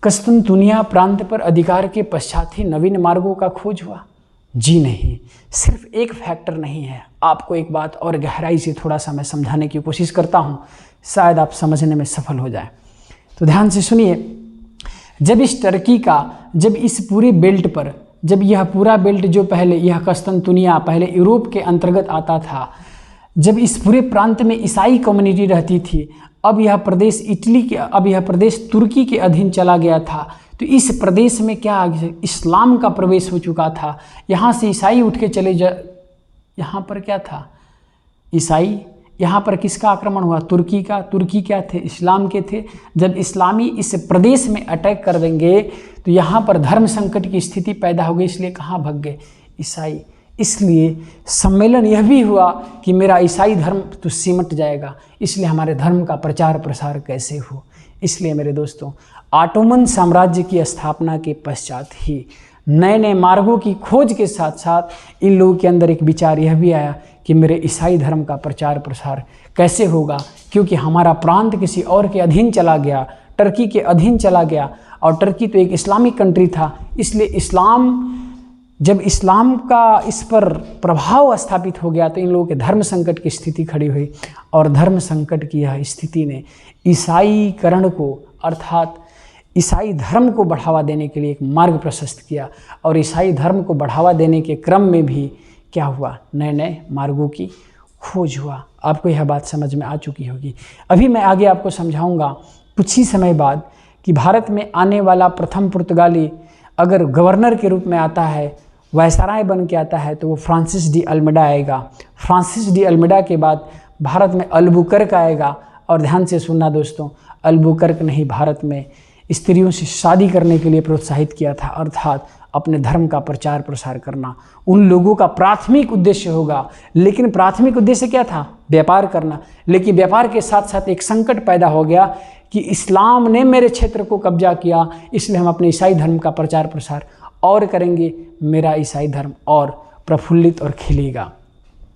कुस्तुनतुनिया प्रांत पर अधिकार के पश्चात ही नवीन मार्गों का खोज हुआ? जी नहीं, सिर्फ एक फैक्टर नहीं है। आपको एक बात और गहराई से थोड़ा सा मैं समझाने की कोशिश करता हूँ, शायद आप समझने में सफल हो जाए। तो ध्यान से सुनिए, जब इस टर्की का, जब इस पूरे बेल्ट पर, जब यह पूरा बेल्ट जो पहले यह कुस्तुनतुनिया पहले यूरोप के अंतर्गत आता था, जब इस पूरे प्रांत में ईसाई कम्युनिटी रहती थी, अब यह प्रदेश अब यह प्रदेश तुर्की के अधीन चला गया था। तो इस प्रदेश में क्या इस्लाम का प्रवेश हो चुका था। यहाँ से ईसाई उठ के चले यहाँ पर क्या था? ईसाई। यहाँ पर किसका आक्रमण हुआ? तुर्की का। तुर्की क्या थे? इस्लाम के थे। जब इस्लामी इस प्रदेश में अटैक कर देंगे तो यहाँ पर धर्म संकट की स्थिति पैदा हो गई, इसलिए कहाँ भाग गए? ईसाई। इसलिए सम्मेलन यह भी हुआ कि मेरा ईसाई धर्म तो सिमट जाएगा, इसलिए हमारे धर्म का प्रचार प्रसार कैसे हो। इसलिए मेरे दोस्तों ऑटोमन साम्राज्य की स्थापना के पश्चात ही नए नए मार्गों की खोज के साथ साथ इन लोगों के अंदर एक विचार यह भी आया कि मेरे ईसाई धर्म का प्रचार प्रसार कैसे होगा, क्योंकि हमारा प्रांत किसी और के अधीन चला गया, टर्की के अधीन चला गया, और टर्की तो एक इस्लामिक कंट्री था। इसलिए जब इस्लाम का इस पर प्रभाव स्थापित हो गया तो इन लोगों के धर्म संकट की स्थिति खड़ी हुई, और धर्म संकट की यह स्थिति ने ईसाईकरण को अर्थात ईसाई धर्म को बढ़ावा देने के लिए एक मार्ग प्रशस्त किया। और ईसाई धर्म को बढ़ावा देने के क्रम में भी क्या हुआ? नए नए मार्गों की खोज हुआ। आपको यह बात समझ में आ चुकी होगी। अभी मैं आगे आपको समझाऊंगा कुछ ही समय बाद कि भारत में आने वाला प्रथम पुर्तगाली अगर गवर्नर के रूप में आता है, वायसराय बन के आता है, तो वो फ्रांसिस डी अल्मेडा आएगा। फ्रांसिस डी अल्मेडा के बाद भारत में अल्बुकर्क आएगा। और ध्यान से सुनना दोस्तों, अल्बुकर्क ने ही भारत में स्त्रियों से शादी करने के लिए प्रोत्साहित किया था, अर्थात अपने धर्म का प्रचार प्रसार करना उन लोगों का प्राथमिक उद्देश्य होगा। लेकिन प्राथमिक उद्देश्य क्या था? व्यापार करना। लेकिन व्यापार के साथ साथ एक संकट पैदा हो गया कि इस्लाम ने मेरे क्षेत्र को कब्जा किया, इसलिए हम अपने ईसाई धर्म का प्रचार प्रसार और करेंगे, मेरा ईसाई धर्म और प्रफुल्लित और खिलेगा।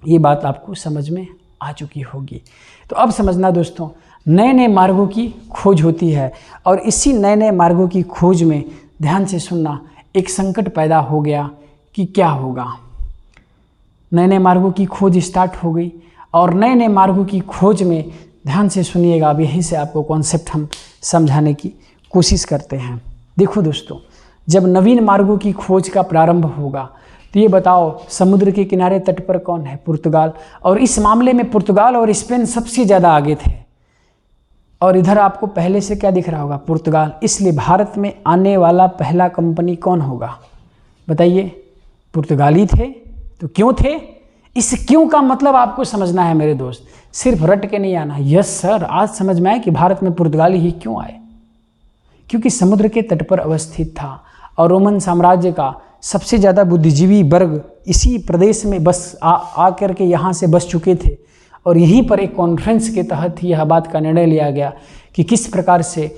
ये बात आपको समझ में आ चुकी होगी। तो अब समझना दोस्तों, नए नए मार्गों की खोज होती है, और इसी नए नए मार्गों की खोज में ध्यान से सुनना, एक संकट पैदा हो गया कि क्या होगा। नए नए मार्गों की खोज स्टार्ट हो गई और नए नए मार्गों की खोज में ध्यान से सुनिएगा, अब यहीं से आपको कॉन्सेप्ट हम समझाने की कोशिश करते हैं। देखो दोस्तों, जब नवीन मार्गों की खोज का प्रारंभ होगा तो ये बताओ समुद्र के किनारे तट पर कौन है? पुर्तगाल। और इस मामले में पुर्तगाल और स्पेन सबसे ज़्यादा आगे थे। और इधर आपको पहले से क्या दिख रहा होगा? पुर्तगाल। इसलिए भारत में आने वाला पहला कंपनी कौन होगा? बताइए। पुर्तगाली थे। तो क्यों थे? इस क्यों का मतलब आपको समझना है मेरे दोस्त, सिर्फ रट के नहीं आना। यस सर, आज समझ में आए कि भारत में पुर्तगाली ही क्यों आए। क्योंकि समुद्र के तट पर अवस्थित था और रोमन साम्राज्य का सबसे ज़्यादा बुद्धिजीवी वर्ग इसी प्रदेश में बस आ करके यहाँ से बस चुके थे। और यहीं पर एक कॉन्फ्रेंस के तहत यह बात का निर्णय लिया गया कि किस प्रकार से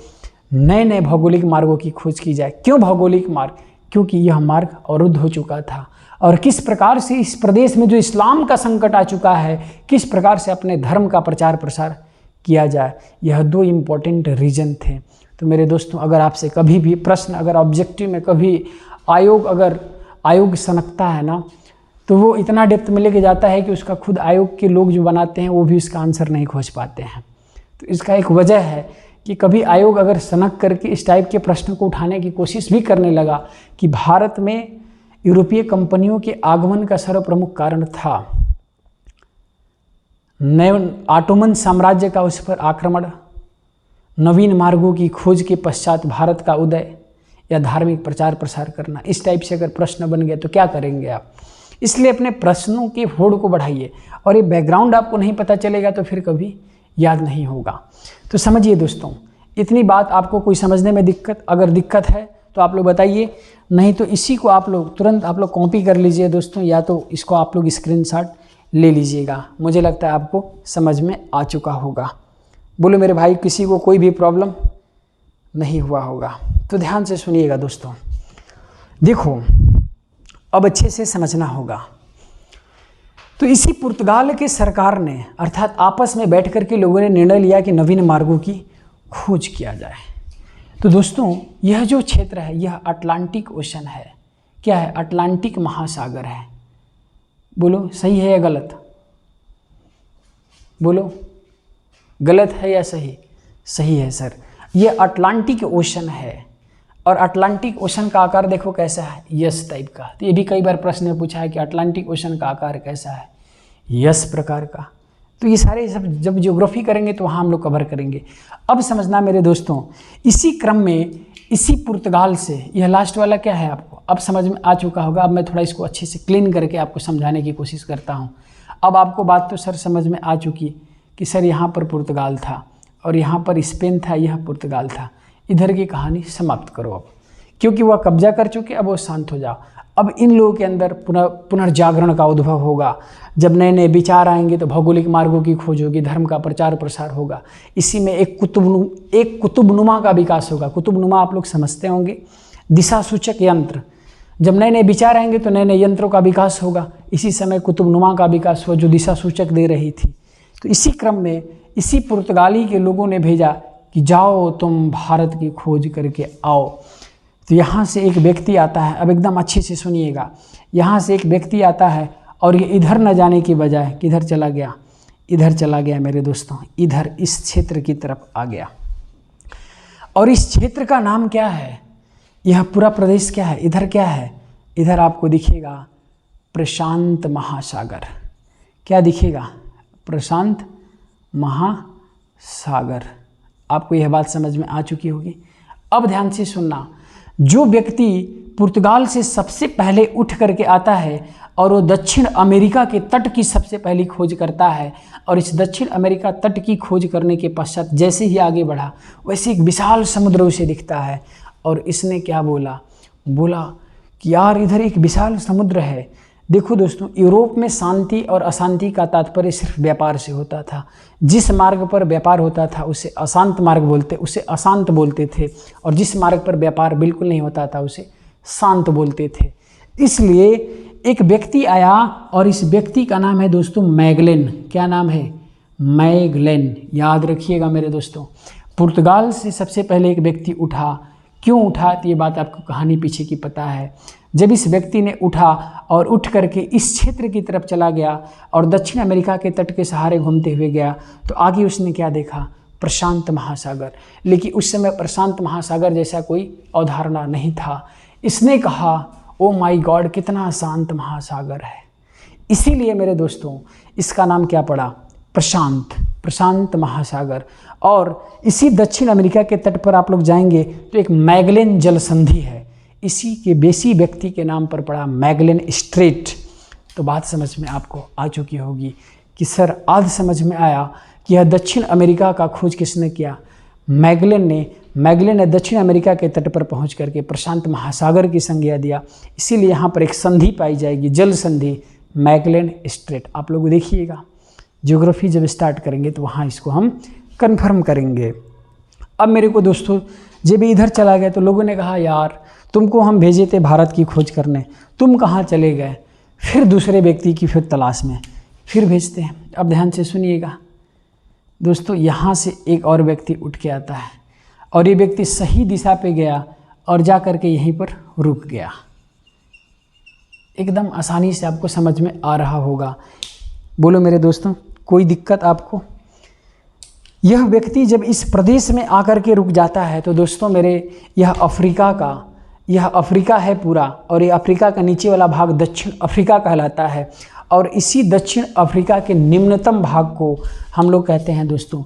नए नए भौगोलिक मार्गों की खोज की जाए। क्यों भौगोलिक मार्ग? क्योंकि यह मार्ग अवरुद्ध हो चुका था। और किस प्रकार से इस प्रदेश में जो इस्लाम का संकट आ चुका है, किस प्रकार से अपने धर्म का प्रचार प्रसार किया जाए। यह दो इम्पोर्टेंट रीजन थे। तो मेरे दोस्तों, अगर आपसे कभी भी प्रश्न, अगर ऑब्जेक्टिव में कभी आयोग सनकता है ना, तो वो इतना डेप्थ में लेके जाता है कि उसका खुद आयोग के लोग जो बनाते हैं वो भी उसका आंसर नहीं खोज पाते हैं। तो इसका एक वजह है कि कभी आयोग अगर सनक करके इस टाइप के प्रश्न को उठाने की कोशिश भी करने लगा कि भारत में यूरोपीय कंपनियों के आगमन का सर्वप्रमुख कारण था नए ऑटोमन साम्राज्य का उस पर आक्रमण, नवीन मार्गों की खोज के पश्चात भारत का उदय, या धार्मिक प्रचार प्रसार करना, इस टाइप से अगर प्रश्न बन गया तो क्या करेंगे आप? इसलिए अपने प्रश्नों के होड़ को बढ़ाइए। और ये बैकग्राउंड आपको नहीं पता चलेगा तो फिर कभी याद नहीं होगा। तो समझिए दोस्तों, इतनी बात आपको कोई समझने में अगर दिक्कत है तो आप लोग बताइए, नहीं तो इसी को आप लोग तुरंत कॉपी कर लीजिए दोस्तों, या तो इसको आप लोग स्क्रीनशॉट ले लीजिएगा। मुझे लगता है आपको समझ में आ चुका होगा। बोलो मेरे भाई, किसी को कोई भी प्रॉब्लम नहीं हुआ होगा? तो ध्यान से सुनिएगा दोस्तों। देखो, अब अच्छे से समझना होगा। तो इसी पुर्तगाल के सरकार ने, अर्थात आपस में बैठ कर के लोगों ने निर्णय लिया कि नवीन मार्गों की खोज किया जाए। तो दोस्तों, यह जो क्षेत्र है यह अटलांटिक ओशन है। क्या है? अटलांटिक महासागर है। बोलो सही है या गलत? बोलो गलत है या सही? सही है सर। ये अटलांटिक ओशन है। और अटलांटिक ओशन का आकार देखो कैसा है, यस टाइप का। तो ये भी कई बार प्रश्न में पूछा है कि अटलांटिक ओशन का आकार कैसा है, यस प्रकार का। तो ये सारे सब जब ज्योग्राफी करेंगे तो वहाँ हम लोग कवर करेंगे। अब समझना मेरे दोस्तों, इसी क्रम में इसी पुर्तगाल से, यह लास्ट वाला क्या है आपको अब समझ में आ चुका होगा। अब मैं थोड़ा इसको अच्छे से क्लीन करके आपको समझाने की कोशिश करता हूँ। अब आपको बात तो सर समझ में आ चुकी कि सर यहाँ पर पुर्तगाल था और यहाँ पर स्पेन था, यह पुर्तगाल था। इधर की कहानी समाप्त करो अब, क्योंकि वह कब्जा कर चुके, अब वो शांत हो जाओ। अब इन लोगों के अंदर पुनर्जागरण का उद्भव होगा। जब नए नए विचार आएंगे तो भौगोलिक मार्गों की खोज होगी, धर्म का प्रचार प्रसार होगा। इसी में एक कुतुबनुमा का विकास होगा। कुतुबनुमा आप लोग समझते होंगे, दिशा सूचक यंत्र। जब नए नए विचार आएंगे तो नए नए यंत्रों का विकास होगा। इसी समय कुतुबनुमा का विकास हुआ जो दिशा सूचक दे रही थी। तो इसी क्रम में इसी पुर्तगाली के लोगों ने भेजा कि जाओ तुम भारत की खोज करके आओ। तो यहाँ से एक व्यक्ति आता है, अब एकदम अच्छे से सुनिएगा। यहाँ से एक व्यक्ति आता है और ये इधर न जाने की बजाय किधर चला गया? इधर चला गया मेरे दोस्तों, इधर इस क्षेत्र की तरफ आ गया। और इस क्षेत्र का नाम क्या है? यह पूरा प्रदेश क्या है? इधर क्या है? इधर आपको दिखेगा प्रशांत महासागर। क्या दिखेगा? प्रशांत महासागर। आपको यह बात समझ में आ चुकी होगी। अब ध्यान से सुनना, जो व्यक्ति पुर्तगाल से सबसे पहले उठ करके आता है और वो दक्षिण अमेरिका के तट की सबसे पहली खोज करता है, और इस दक्षिण अमेरिका तट की खोज करने के पश्चात जैसे ही आगे बढ़ा वैसे एक विशाल समुद्र उसे दिखता है। और इसने क्या बोला कि यार इधर एक विशाल समुद्र है। देखो दोस्तों, यूरोप में शांति और अशांति का तात्पर्य सिर्फ व्यापार से होता था। जिस मार्ग पर व्यापार होता था उसे अशांत मार्ग बोलते थे, और जिस मार्ग पर व्यापार बिल्कुल नहीं होता था उसे शांत बोलते थे। इसलिए एक व्यक्ति आया और इस व्यक्ति का नाम है दोस्तों मैगलेन। क्या नाम है? मैगलेन। याद रखिएगा मेरे दोस्तों, पुर्तगाल से सबसे पहले एक व्यक्ति उठा। क्यों उठा? तो ये बात आपको कहानी पीछे की पता है। जब इस व्यक्ति ने उठा और उठ करके इस क्षेत्र की तरफ चला गया और दक्षिण अमेरिका के तट के सहारे घूमते हुए गया, तो आगे उसने क्या देखा? प्रशांत महासागर। लेकिन उस समय प्रशांत महासागर जैसा कोई अवधारणा नहीं था। इसने कहा, ओ माय गॉड, कितना शांत महासागर है। इसीलिए मेरे दोस्तों इसका नाम क्या पड़ा? प्रशांत महासागर। और इसी दक्षिण अमेरिका के तट पर आप लोग जाएंगे तो एक मैगेलन जल संधि है, इसी के बेसी व्यक्ति के नाम पर पड़ा मैगेलन स्ट्रेट। तो बात समझ में आपको आ चुकी होगी कि सर आज समझ में आया कि यह दक्षिण अमेरिका का खोज किसने किया? मैगेलन ने दक्षिण अमेरिका के तट पर पहुंच करके प्रशांत महासागर की संज्ञा दिया। इसीलिए यहाँ पर एक संधि पाई जाएगी, जल संधि, मैगेलन स्ट्रेट। आप लोग देखिएगा, ज्योग्राफी जब स्टार्ट करेंगे तो वहाँ इसको हम कन्फर्म करेंगे। अब मेरे को दोस्तों जब इधर चला गया तो लोगों ने कहा, यार तुमको हम भेजे थे भारत की खोज करने, तुम कहाँ चले गए? फिर दूसरे व्यक्ति की फिर तलाश में फिर भेजते हैं। अब ध्यान से सुनिएगा दोस्तों, यहाँ से एक और व्यक्ति उठ के आता है और ये व्यक्ति सही दिशा पे गया और जा कर के यहीं पर रुक गया। एकदम आसानी से आपको समझ में आ रहा होगा। बोलो मेरे दोस्तों, कोई दिक्कत आपको? यह व्यक्ति जब इस प्रदेश में आकर के रुक जाता है तो दोस्तों मेरे, यह अफ्रीका है पूरा, और ये अफ्रीका का नीचे वाला भाग दक्षिण अफ्रीका कहलाता है। और इसी दक्षिण अफ्रीका के निम्नतम भाग को हम लोग कहते हैं दोस्तों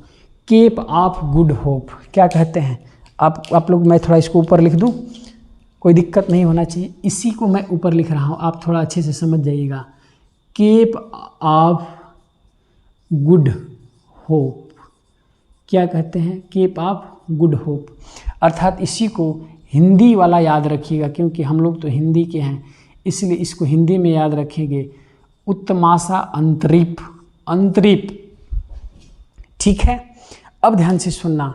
केप ऑफ गुड होप। क्या कहते हैं आप लोग? मैं थोड़ा इसको ऊपर लिख दूं, कोई दिक्कत नहीं होना चाहिए। इसी को मैं ऊपर लिख रहा हूं, आप थोड़ा अच्छे से समझ जाइएगा। Cape of Good Hope. क्या कहते हैं? Cape of Good Hope. अर्थात इसी को हिंदी वाला याद रखिएगा, क्योंकि हम लोग तो हिंदी के हैं, इसलिए इसको हिंदी में याद रखेंगे, उत्तमाशा अंतरीप। ठीक है, अब ध्यान से सुनना।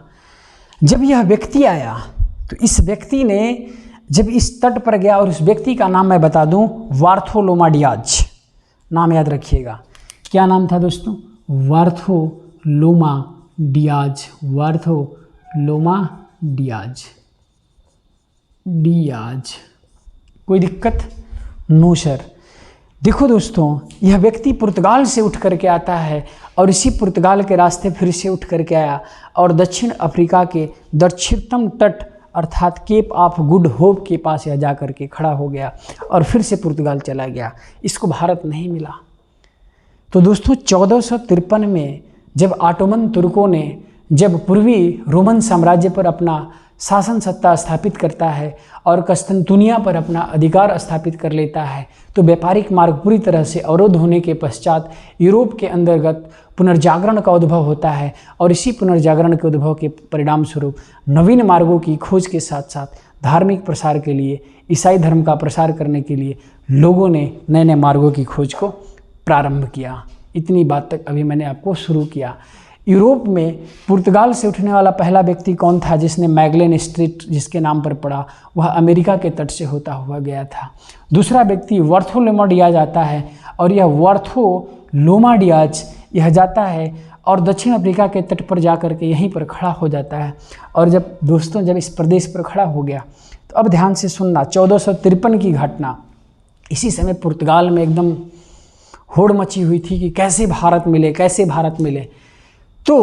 जब यह व्यक्ति आया तो इस व्यक्ति ने जब इस तट पर गया, और उस व्यक्ति का नाम मैं बता दूं, बार्थोलोमा डियाज। नाम याद रखिएगा। क्या नाम था दोस्तों? Bartholomew Dias. कोई दिक्कत? No sir. देखो दोस्तों, यह व्यक्ति पुर्तगाल से उठ करके आता है और इसी पुर्तगाल के रास्ते फिर से उठ करके आया और दक्षिण अफ्रीका के दक्षिणतम तट अर्थात केप ऑफ गुड होप के पास यह जा करके खड़ा हो गया और फिर से पुर्तगाल चला गया। इसको भारत नहीं मिला। तो दोस्तों 1453 में जब ऑटोमन तुर्कों ने जब पूर्वी रोमन साम्राज्य पर अपना शासन सत्ता स्थापित करता है और कस्तंतुनिया पर अपना अधिकार स्थापित कर लेता है, तो व्यापारिक मार्ग पूरी तरह से अवरुद्ध होने के पश्चात यूरोप के अंतर्गत पुनर्जागरण का उद्भव होता है। और इसी पुनर्जागरण के उद्भव के परिणाम स्वरूप नवीन मार्गों की खोज के साथ साथ धार्मिक प्रसार के लिए, ईसाई धर्म का प्रसार करने के लिए लोगों ने नए नए मार्गों की खोज को प्रारंभ किया। इतनी बात तक अभी मैंने आपको शुरू किया। यूरोप में पुर्तगाल से उठने वाला पहला व्यक्ति कौन था जिसने मैगेलन स्ट्रेट जिसके नाम पर पड़ा? वह अमेरिका के तट से होता हुआ गया था। दूसरा व्यक्ति बार्थोलोमा डियाज आता है और यह बार्थोलोमा डियाज यह जाता है और दक्षिण अफ्रीका के तट पर जाकर के यहीं पर खड़ा हो जाता है। और जब दोस्तों जब इस प्रदेश पर खड़ा हो गया तो अब ध्यान से सुनना, 1453 की घटना। इसी समय पुर्तगाल में एकदम होड़ मची हुई थी कि कैसे भारत मिले। तो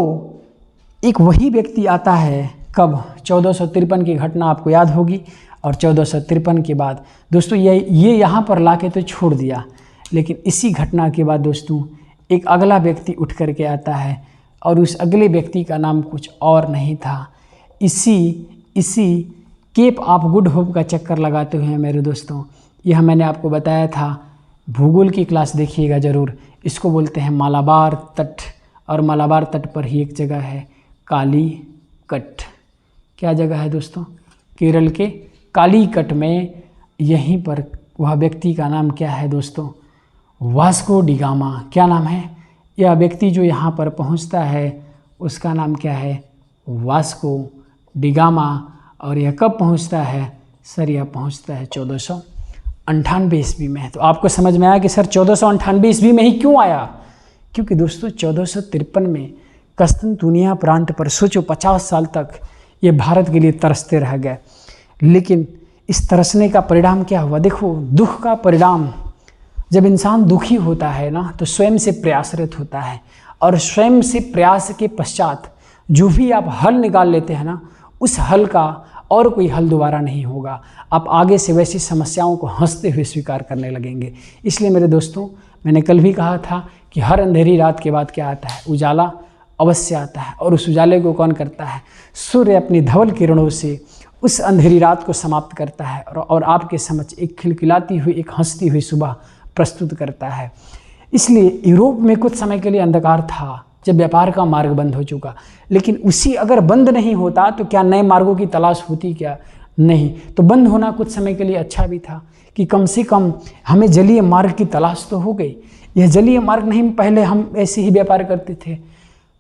एक वही व्यक्ति आता है, कब? 1453 की घटना आपको याद होगी। और 1453 के बाद दोस्तों ये यहाँ पर लाके तो छोड़ दिया, लेकिन इसी घटना के बाद दोस्तों एक अगला व्यक्ति उठ करके आता है और उस अगले व्यक्ति का नाम कुछ और नहीं था। इसी केप ऑफ गुड होप का चक्कर लगाते हुए मेरे दोस्तों, यह मैंने आपको बताया था, भूगोल की क्लास देखिएगा ज़रूर। इसको बोलते हैं मालाबार तट, और मालाबार तट पर ही एक जगह है कालीकट। क्या जगह है दोस्तों? केरल के कालीकट में। यहीं पर वह व्यक्ति का नाम क्या है दोस्तों? Vasco da Gama. क्या नाम है? यह व्यक्ति जो यहाँ पर पहुँचता है उसका नाम क्या है? Vasco da Gama. और यह कब पहुँचता है? सर यह पहुँचता है 1498 ईस्वी में। तो आपको समझ में आया कि सर 1498 ईस्वी में ही क्यों आया? क्योंकि दोस्तों 1453 में कस्तंतुनिया प्रांत पर सोचो 50 साल तक ये भारत के लिए तरसते रह गए। लेकिन इस तरसने का परिणाम क्या हुआ? देखो, दुख का परिणाम, जब इंसान दुखी होता है ना तो स्वयं से प्रयासरत होता है, और स्वयं से प्रयास के पश्चात जो भी आप हल निकाल लेते हैं ना, उस हल का और कोई हल दोबारा नहीं होगा। आप आगे से वैसी समस्याओं को हंसते हुए स्वीकार करने लगेंगे। इसलिए मेरे दोस्तों, मैंने कल भी कहा था कि हर अंधेरी रात के बाद क्या आता है? उजाला अवश्य आता है। और उस उजाले को कौन करता है? सूर्य अपनी धवल किरणों से उस अंधेरी रात को समाप्त करता है और आपके समक्ष एक खिलखिलाती हुई, एक हंसती हुई सुबह प्रस्तुत करता है। इसलिए यूरोप में कुछ समय के लिए अंधकार था, जब व्यापार का मार्ग बंद हो चुका, लेकिन उसी अगर बंद नहीं होता तो क्या नए मार्गों की तलाश होती? क्या नहीं। तो बंद होना कुछ समय के लिए अच्छा भी था कि कम से कम हमें जलीय मार्ग की तलाश तो हो गई। यह जलीय मार्ग नहीं, पहले हम ऐसे ही व्यापार करते थे,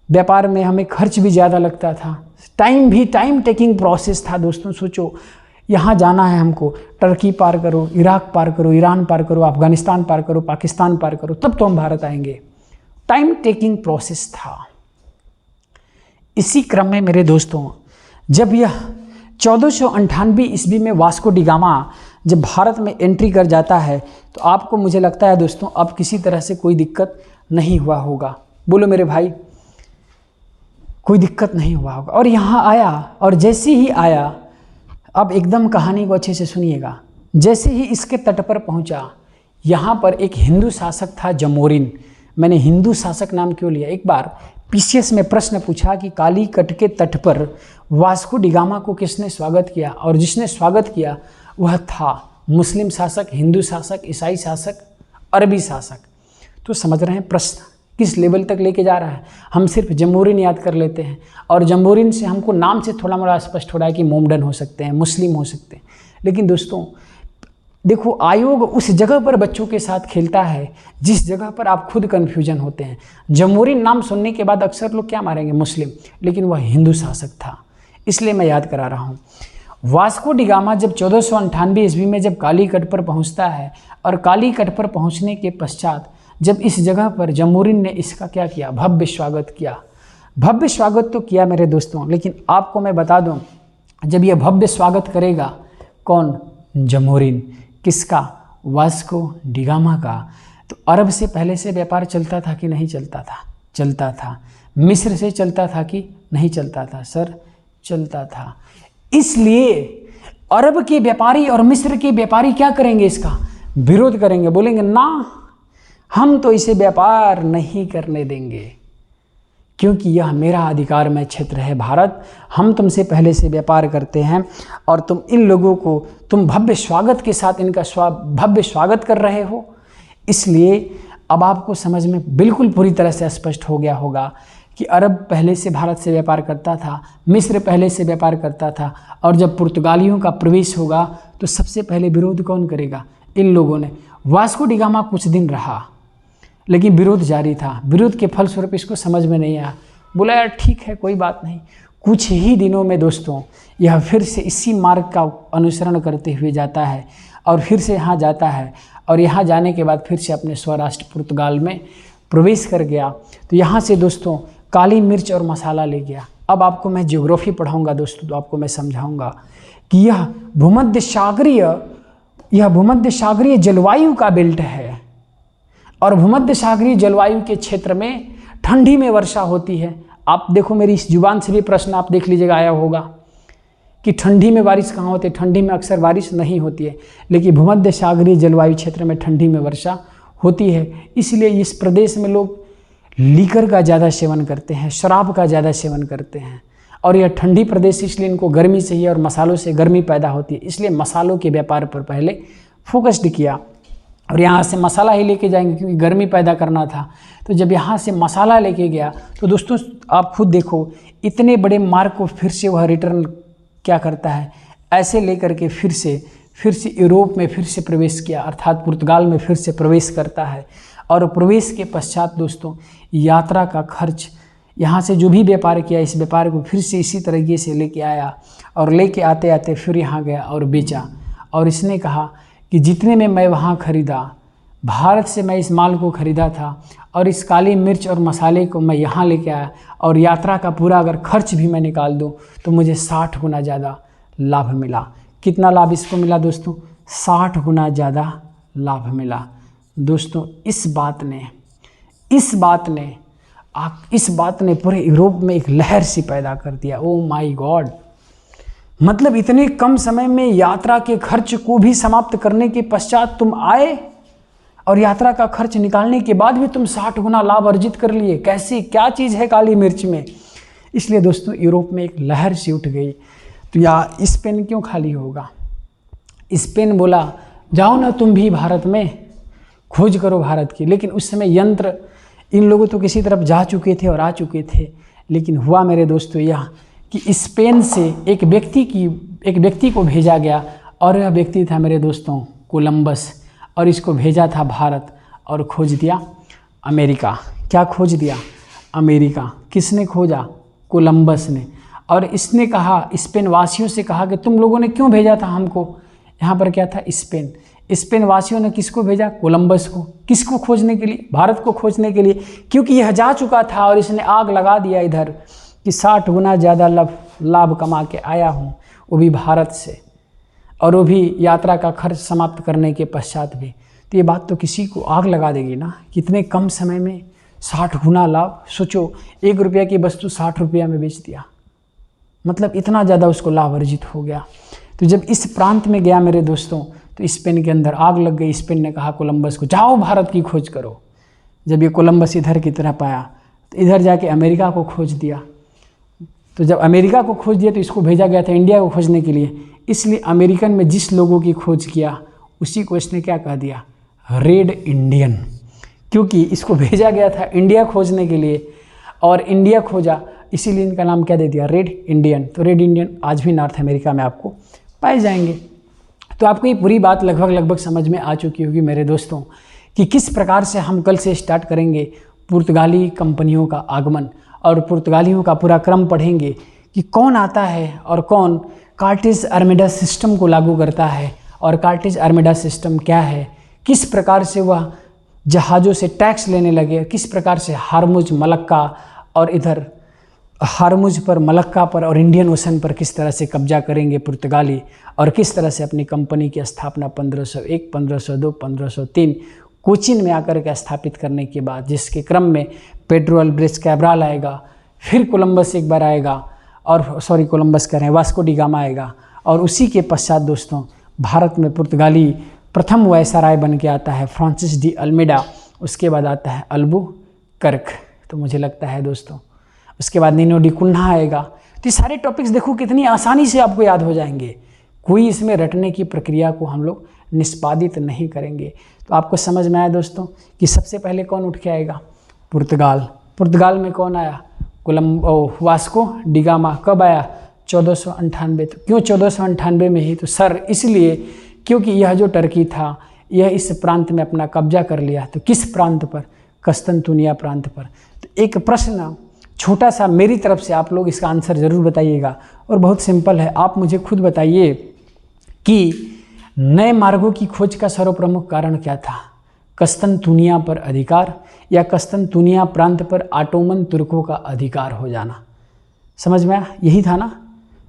व्यापार में हमें खर्च भी ज़्यादा लगता था, टाइम टेकिंग प्रोसेस था। दोस्तों सोचो, यहाँ जाना है हमको, टर्की पार करो, इराक पार करो, ईरान पार करो, अफगानिस्तान पार करो, पाकिस्तान पार करो, तब तो हम भारत आएंगे। टाइम टेकिंग प्रोसेस था। इसी क्रम में मेरे दोस्तों, जब यह 1498 ईस्वी में वास्को डी गामा जब भारत में एंट्री कर जाता है, तो आपको, मुझे लगता है दोस्तों, अब किसी तरह से कोई दिक्कत नहीं हुआ होगा। बोलो मेरे भाई, कोई दिक्कत नहीं हुआ होगा। और यहाँ आया, और जैसे ही आया, अब एकदम कहानी को अच्छे से सुनिएगा, जैसे ही इसके तट पर पहुँचा, यहाँ पर एक हिंदू शासक था, जमोरिन। मैंने हिंदू शासक नाम क्यों लिया? एक बार पीसीएस में प्रश्न पूछा कि काली कट के तट पर वास्को डी गामा को किसने स्वागत किया? और जिसने स्वागत किया वह था मुस्लिम शासक, हिंदू शासक, ईसाई शासक, अरबी शासक। तो समझ रहे हैं प्रश्न किस लेवल तक लेके जा रहा है? हम सिर्फ जमोरिन याद कर लेते हैं, और जमोरिन से हमको नाम से थोड़ा मोड़ा स्पष्ट हो रहा है कि मोमडन हो सकते हैं, मुस्लिम हो सकते हैं। लेकिन दोस्तों देखो, आयोग उस जगह पर बच्चों के साथ खेलता है जिस जगह पर आप खुद कन्फ्यूजन होते हैं। जमोरिन नाम सुनने के बाद अक्सर लोग क्या मारेंगे? मुस्लिम, लेकिन वह हिंदू शासक था, इसलिए मैं याद करा रहा हूँ। वास्को डी गामा जब 1498 ईस्वी में जब कालीकट पर पहुँचता है, और कालीकट पर पहुँचने के पश्चात जब इस जगह पर जमोरिन ने इसका क्या किया? भव्य स्वागत किया। भव्य स्वागत तो किया मेरे दोस्तों, लेकिन आपको मैं बता दूँ, जब यह भव्य स्वागत करेगा कौन? जमोरिन। किसका? वास्को डी गामा का। तो अरब से पहले से व्यापार चलता था कि नहीं चलता था? चलता था। मिस्र से चलता था कि नहीं चलता था? सर, चलता था। इसलिए अरब के व्यापारी और मिस्र के व्यापारी क्या करेंगे? इसका विरोध करेंगे, बोलेंगे ना, हम तो इसे व्यापार नहीं करने देंगे, क्योंकि यह मेरा अधिकारमय क्षेत्र है भारत, हम तुमसे पहले से व्यापार करते हैं, और तुम इन लोगों को, तुम भव्य स्वागत के साथ इनका भव्य स्वागत कर रहे हो। इसलिए अब आपको समझ में बिल्कुल पूरी तरह से स्पष्ट हो गया होगा कि अरब पहले से भारत से व्यापार करता था, मिस्र पहले से व्यापार करता था, और जब पुर्तगालियों का प्रवेश होगा तो सबसे पहले विरोध कौन करेगा? इन लोगों ने। वास्को डी गामा कुछ दिन रहा, लेकिन विरोध जारी था। विरोध के फलस्वरूप इसको समझ में नहीं आया, बोला यार ठीक है, कोई बात नहीं। कुछ ही दिनों में दोस्तों यह फिर से इसी मार्ग का अनुसरण करते हुए जाता है, और फिर से यहाँ जाता है, और यहाँ जाने के बाद फिर से अपने स्वराष्ट्र पुर्तगाल में प्रवेश कर गया। तो यहाँ से दोस्तों काली मिर्च और मसाला ले गया। अब आपको मैं ज्योग्राफी पढ़ाऊँगा दोस्तों, तो आपको मैं समझाऊँगा कि यह भूमध्य सागरीय जलवायु का बेल्ट है, और भूमध्य सागरीय जलवायु के क्षेत्र में ठंडी में वर्षा होती है। आप देखो, मेरी इस जुबान से भी प्रश्न आप देख लीजिएगा आया होगा कि ठंडी में बारिश कहाँ होती है? ठंडी में अक्सर बारिश नहीं होती है, लेकिन भूमध्य सागरीय जलवायु क्षेत्र में ठंडी में वर्षा होती है। इसलिए इस प्रदेश में लोग लीकर का ज़्यादा सेवन करते हैं, शराब का ज़्यादा सेवन करते हैं, और यह ठंडी प्रदेश इसलिए इनको गर्मी चाहिए, और मसालों से गर्मी पैदा होती है, इसलिए मसालों के व्यापार पर पहले फोकस्ड किया। और यहाँ से मसाला ही लेके जाएंगे क्योंकि गर्मी पैदा करना था। तो जब यहाँ से मसाला लेके गया तो दोस्तों आप खुद देखो, इतने बड़े मार्ग को फिर से वह रिटर्न क्या करता है, ऐसे लेकर के फिर से यूरोप में फिर से प्रवेश किया, अर्थात पुर्तगाल में फिर से प्रवेश करता है। और प्रवेश के पश्चात दोस्तों यात्रा का खर्च, यहाँ से जो भी व्यापार किया, इस व्यापार को फिर से इसी तरीके से लेके आया, और लेके आते आते फिर यहाँ गया और बेचा। और इसने कहा कि जितने में मैं वहाँ ख़रीदा, भारत से मैं इस माल को ख़रीदा था, और इस काली मिर्च और मसाले को मैं यहाँ लेके आया, और यात्रा का पूरा अगर खर्च भी मैं निकाल दूँ तो मुझे 60 गुना ज़्यादा लाभ मिला। कितना लाभ इसको मिला दोस्तों? 60 गुना ज़्यादा लाभ मिला। दोस्तों इस बात ने पूरे यूरोप में एक लहर सी पैदा कर दिया। ओ माय गॉड, मतलब इतने कम समय में यात्रा के खर्च को भी समाप्त करने के पश्चात तुम आए और यात्रा का खर्च निकालने के बाद भी तुम 60 गुना लाभ अर्जित कर लिए। कैसी क्या चीज़ है काली मिर्च में? इसलिए दोस्तों यूरोप में एक लहर सी उठ गई। तो या स्पेन क्यों खाली होगा? स्पेन बोला जाओ ना तुम भी भारत में खोज करो भारत की। लेकिन उस समय यंत्र इन लोगों तो किसी तरफ जा चुके थे और आ चुके थे। लेकिन हुआ मेरे दोस्तों यह कि स्पेन से एक व्यक्ति को भेजा गया और यह व्यक्ति था मेरे दोस्तों कोलंबस, और इसको भेजा था भारत और खोज दिया अमेरिका। क्या खोज दिया? अमेरिका। किसने खोजा? कोलंबस ने। और इसने कहा, स्पेन वासियों से कहा कि तुम लोगों ने क्यों भेजा था हमको? यहाँ पर क्या था? स्पेन वासियों ने किसको भेजा? कोलंबस को। किसको खोजने के लिए? भारत को खोजने के लिए, क्योंकि यह जा चुका था और इसने आग लगा दिया इधर कि 60 गुना ज़्यादा लाभ कमा के आया हूँ, वो भी भारत से, और वो भी यात्रा का खर्च समाप्त करने के पश्चात भी। तो ये बात तो किसी को आग लगा देगी ना, कितने कम समय में 60 गुना लाभ। सोचो 1 रुपया की वस्तु 60 रुपया में बेच दिया, मतलब इतना ज़्यादा उसको लाभ अर्जित हो गया। तो जब इस प्रांत में गया मेरे दोस्तों तो स्पेन के अंदर आग लग गई। स्पेन ने कहा कोलंबस को जाओ भारत की खोज करो। जब ये कोलंबस इधर की तरफ आया तो इधर जाके अमेरिका को खोज दिया। तो जब अमेरिका को खोज दिया तो इसको भेजा गया था इंडिया को खोजने के लिए। इसलिए अमेरिकन में जिस लोगों की खोज किया उसी को इसने क्या कह दिया? रेड इंडियन, क्योंकि इसको भेजा गया था इंडिया खोजने के लिए और इंडिया खोजा, इसीलिए इनका नाम क्या दे दिया? Red Indian. तो रेड इंडियन आज भी नॉर्थ अमेरिका में आपको पाए जाएंगे। तो आपको ये पूरी बात लगभग समझ में आ चुकी होगी मेरे दोस्तों कि किस प्रकार से हम कल से स्टार्ट करेंगे पुर्तगाली कंपनियों का आगमन, और पुर्तगालियों का पूरा क्रम पढ़ेंगे कि कौन आता है और कौन कार्टेज आर्मेडा सिस्टम को लागू करता है, और कार्टेज आर्मेडा सिस्टम क्या है, किस प्रकार से वह जहाज़ों से टैक्स लेने लगे, किस प्रकार से हारमुज, मलक्का और इधर हारमुज पर, मलक्का पर और इंडियन ओशन पर किस तरह से कब्जा करेंगे पुर्तगाली, और किस तरह से अपनी कंपनी की स्थापना 1501, 1502, 1503 कोचिन में आकर के स्थापित करने के बाद, जिसके क्रम में पेड्रो अल्ब्रेच कैब्राल आएगा, फिर कोलंबस एक बार आएगा, और कोलंबस कह रहे हैं, वास्को डी गामा आएगा, और उसी के पश्चात दोस्तों भारत में पुर्तगाली प्रथम वायसराय बन के आता है फ्रांसिस डी अल्मेडा। उसके बाद आता है अल्बुकर्क। तो मुझे लगता है दोस्तों उसके बाद नीनो डी कुन्हा आएगा। तो ये सारे टॉपिक्स देखो कितनी आसानी से आपको याद हो जाएंगे, कोई इसमें रटने की प्रक्रिया को हम लोग निष्पादित नहीं करेंगे। तो आपको समझ में आया दोस्तों कि सबसे पहले कौन उठ के आएगा? पुर्तगाल। पुर्तगाल में कौन आया? Vasco D gamma. कब आया? 1498। तो क्यों 1498 में ही? तो सर इसलिए क्योंकि यह जो टर्की था यह इस प्रांत में अपना कब्जा कर लिया। तो किस प्रांत पर? कस्तंतुनिया प्रांत पर। तो एक प्रश्न छोटा सा मेरी तरफ से, आप लोग इसका आंसर ज़रूर बताइएगा, और बहुत सिंपल है। आप मुझे खुद बताइए कि नए मार्गों की खोज का सर्वप्रमुख कारण क्या था? कस्तंतुनिया पर अधिकार या कस्तंतुनिया प्रांत पर ऑटोमन तुर्कों का अधिकार हो जाना? समझ में आया? यही था ना?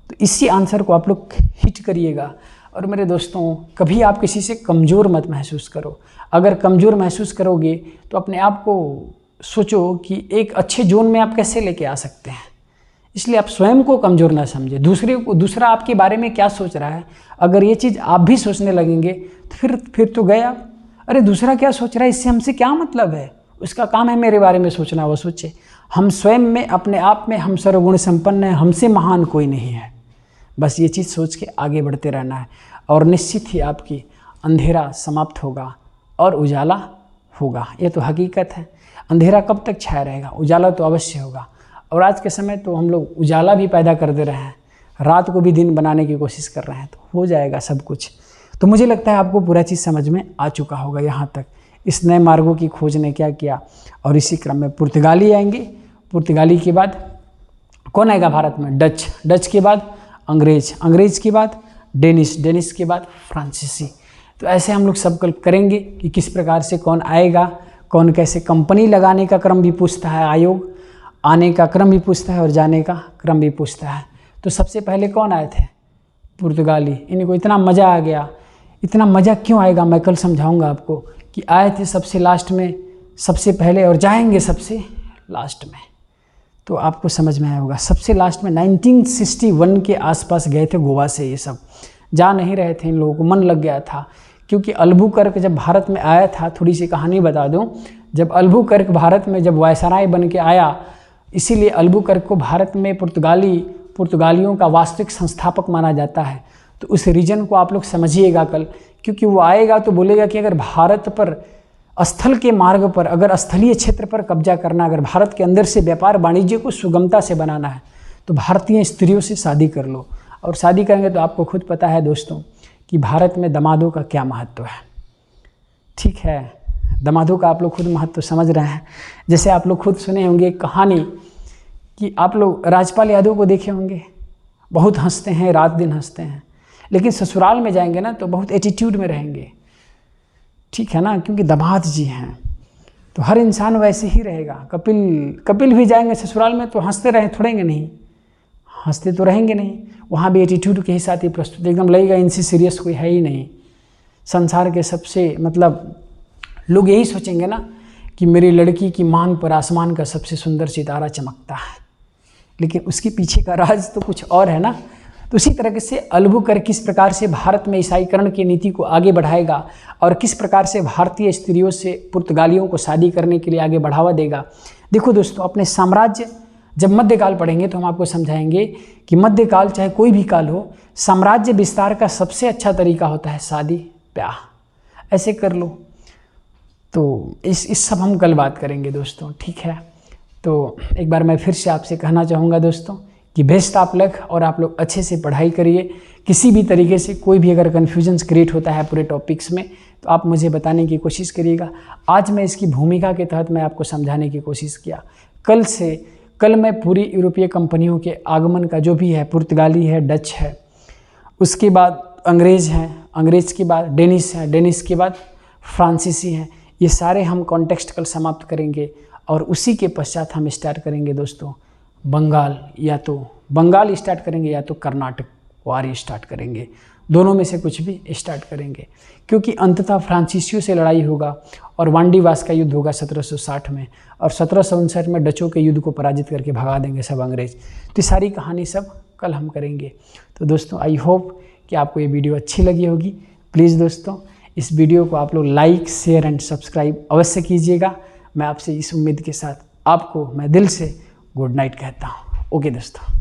तो इसी आंसर को आप लोग हिट करिएगा। और मेरे दोस्तों कभी आप किसी से कमज़ोर मत महसूस करो। अगर कमज़ोर महसूस करोगे तो अपने आप को सोचो कि एक अच्छे जोन में आप कैसे लेके आ सकते हैं। इसलिए आप स्वयं को कमज़ोर ना समझे। दूसरा आपके बारे में क्या सोच रहा है, अगर ये चीज़ आप भी सोचने लगेंगे तो फिर तो गए आप। अरे दूसरा क्या सोच रहा है इससे हमसे क्या मतलब है, उसका काम है मेरे बारे में सोचना, वो सोचे। हम स्वयं में, अपने आप में हम सर्वगुण संपन्न हैं, हमसे महान कोई नहीं है। बस ये चीज़ सोच के आगे बढ़ते रहना है, और निश्चित ही आपकी अंधेरा समाप्त होगा और उजाला होगा। ये तो हकीकत है। अंधेरा कब तक छाया रहेगा? उजाला तो अवश्य होगा। और आज के समय तो हम लोग उजाला भी पैदा कर दे रहे हैं, रात को भी दिन बनाने की कोशिश कर रहे हैं, तो हो जाएगा सब कुछ। तो मुझे लगता है आपको पूरा चीज़ समझ में आ चुका होगा यहाँ तक, इस नए मार्गों की खोज ने क्या किया। और इसी क्रम में पुर्तगाली आएंगे। पुर्तगाली के बाद कौन आएगा भारत में? डच के बाद अंग्रेज के बाद डेनिश के बाद फ्रांसीसी। तो ऐसे हम लोग संकल्प करेंगे कि किस प्रकार से कौन आएगा, कौन कैसे। कंपनी लगाने का क्रम भी पूछता है आयोग, आने का क्रम भी पूछता है और जाने का क्रम भी पूछता है। तो सबसे पहले कौन आए थे? पुर्तगाली, इनको इतना मज़ा आ गया। इतना मज़ा क्यों आएगा मैं कल समझाऊंगा आपको, कि आए थे सबसे लास्ट में, सबसे पहले, और जाएंगे सबसे लास्ट में, तो आपको समझ में आया होगा। सबसे लास्ट में 1961 के आसपास गए थे गोवा से। ये सब जा नहीं रहे थे, इन लोगों को मन लग गया था, क्योंकि अल्बुकर्क जब भारत में आया था, थोड़ी सी कहानी बता दूं, जब अल्बुकर्क भारत में जब वायसराय बन के आया, इसीलिए अल्बुकर्क को भारत में पुर्तगालियों का वास्तविक संस्थापक माना जाता है। तो उस रीजन को आप लोग समझिएगा कल, क्योंकि वो आएगा तो बोलेगा कि अगर भारत पर स्थल के मार्ग पर, अगर स्थलीय क्षेत्र पर कब्जा करना, अगर भारत के अंदर से व्यापार वाणिज्य को सुगमता से बनाना है, तो भारतीय स्त्रियों से शादी कर लो। और शादी करेंगे तो आपको खुद पता है दोस्तों कि भारत में दामादों का क्या महत्व है। ठीक है, दामादों का आप लोग खुद महत्व समझ रहे हैं। जैसे आप लोग खुद सुने होंगे कहानी कि आप लोग राजपाल यादव को देखे होंगे, बहुत हंसते हैं, रात दिन हंसते हैं, लेकिन ससुराल में जाएंगे ना तो बहुत एटीट्यूड में रहेंगे। ठीक है ना, क्योंकि दामाद जी हैं। तो हर इंसान वैसे ही रहेगा। कपिल भी जाएंगे ससुराल में तो हंसते रहें, थोड़ेंगे नहीं, हंसते तो रहेंगे नहीं, वहाँ भी एटीट्यूड के ही साथ ही प्रस्तुत, एकदम लगेगा इनसे सीरियस कोई है ही नहीं। संसार के सबसे मतलब लोग यही सोचेंगे ना कि मेरी लड़की की मांग पर आसमान का सबसे सुंदर सितारा चमकता है, लेकिन उसके पीछे का राज तो कुछ और है ना। तो उसी तरह से अल्बुकर्क किस प्रकार से भारत में ईसाईकरण की नीति को आगे बढ़ाएगा और किस प्रकार से भारतीय स्त्रियों से पुर्तगालियों को शादी करने के लिए आगे बढ़ावा देगा। देखो दोस्तों, अपने साम्राज्य, जब मध्यकाल पढ़ेंगे तो हम आपको समझाएंगे कि मध्यकाल चाहे कोई भी काल हो, साम्राज्य विस्तार का सबसे अच्छा तरीका होता है शादी ब्याह। ऐसे कर लो। तो इस सब हम कल बात करेंगे दोस्तों, ठीक है। तो एक बार मैं फिर से आपसे कहना चाहूँगा दोस्तों कि बेस्ट आप लक, और आप लोग अच्छे से पढ़ाई करिए। किसी भी तरीके से कोई भी अगर कन्फ्यूजन्स क्रिएट होता है पूरे टॉपिक्स में तो आप मुझे बताने की कोशिश करिएगा। आज मैं इसकी भूमिका के तहत मैं आपको समझाने की कोशिश किया। कल मैं पूरी यूरोपीय कंपनियों के आगमन का जो भी है, पुर्तगाली है, डच है, उसके बाद अंग्रेज़ हैं, अंग्रेज़ के बाद डेनिश है, डेनिश के बाद फ्रांसीसी हैं, ये सारे हम कॉन्टेक्स्ट कल समाप्त करेंगे। और उसी के पश्चात हम स्टार्ट करेंगे दोस्तों बंगाल, या तो बंगाल स्टार्ट करेंगे या तो कर्नाटक वारी स्टार्ट करेंगे, दोनों में से कुछ भी स्टार्ट करेंगे, क्योंकि अंततः फ्रांसीसियों से लड़ाई होगा और वांडीवास का युद्ध होगा 1760 में, और 1759 में डचों के युद्ध को पराजित करके भगा देंगे सब अंग्रेज। तो ये सारी कहानी सब कल हम करेंगे। तो दोस्तों आई होप कि आपको ये वीडियो अच्छी लगी होगी। प्लीज़ दोस्तों इस वीडियो को आप लोग लाइक, शेयर एंड सब्सक्राइब अवश्य कीजिएगा। मैं आपसे इस उम्मीद के साथ आपको मैं दिल से गुड नाइट कहता हूँ। ओके दोस्तों।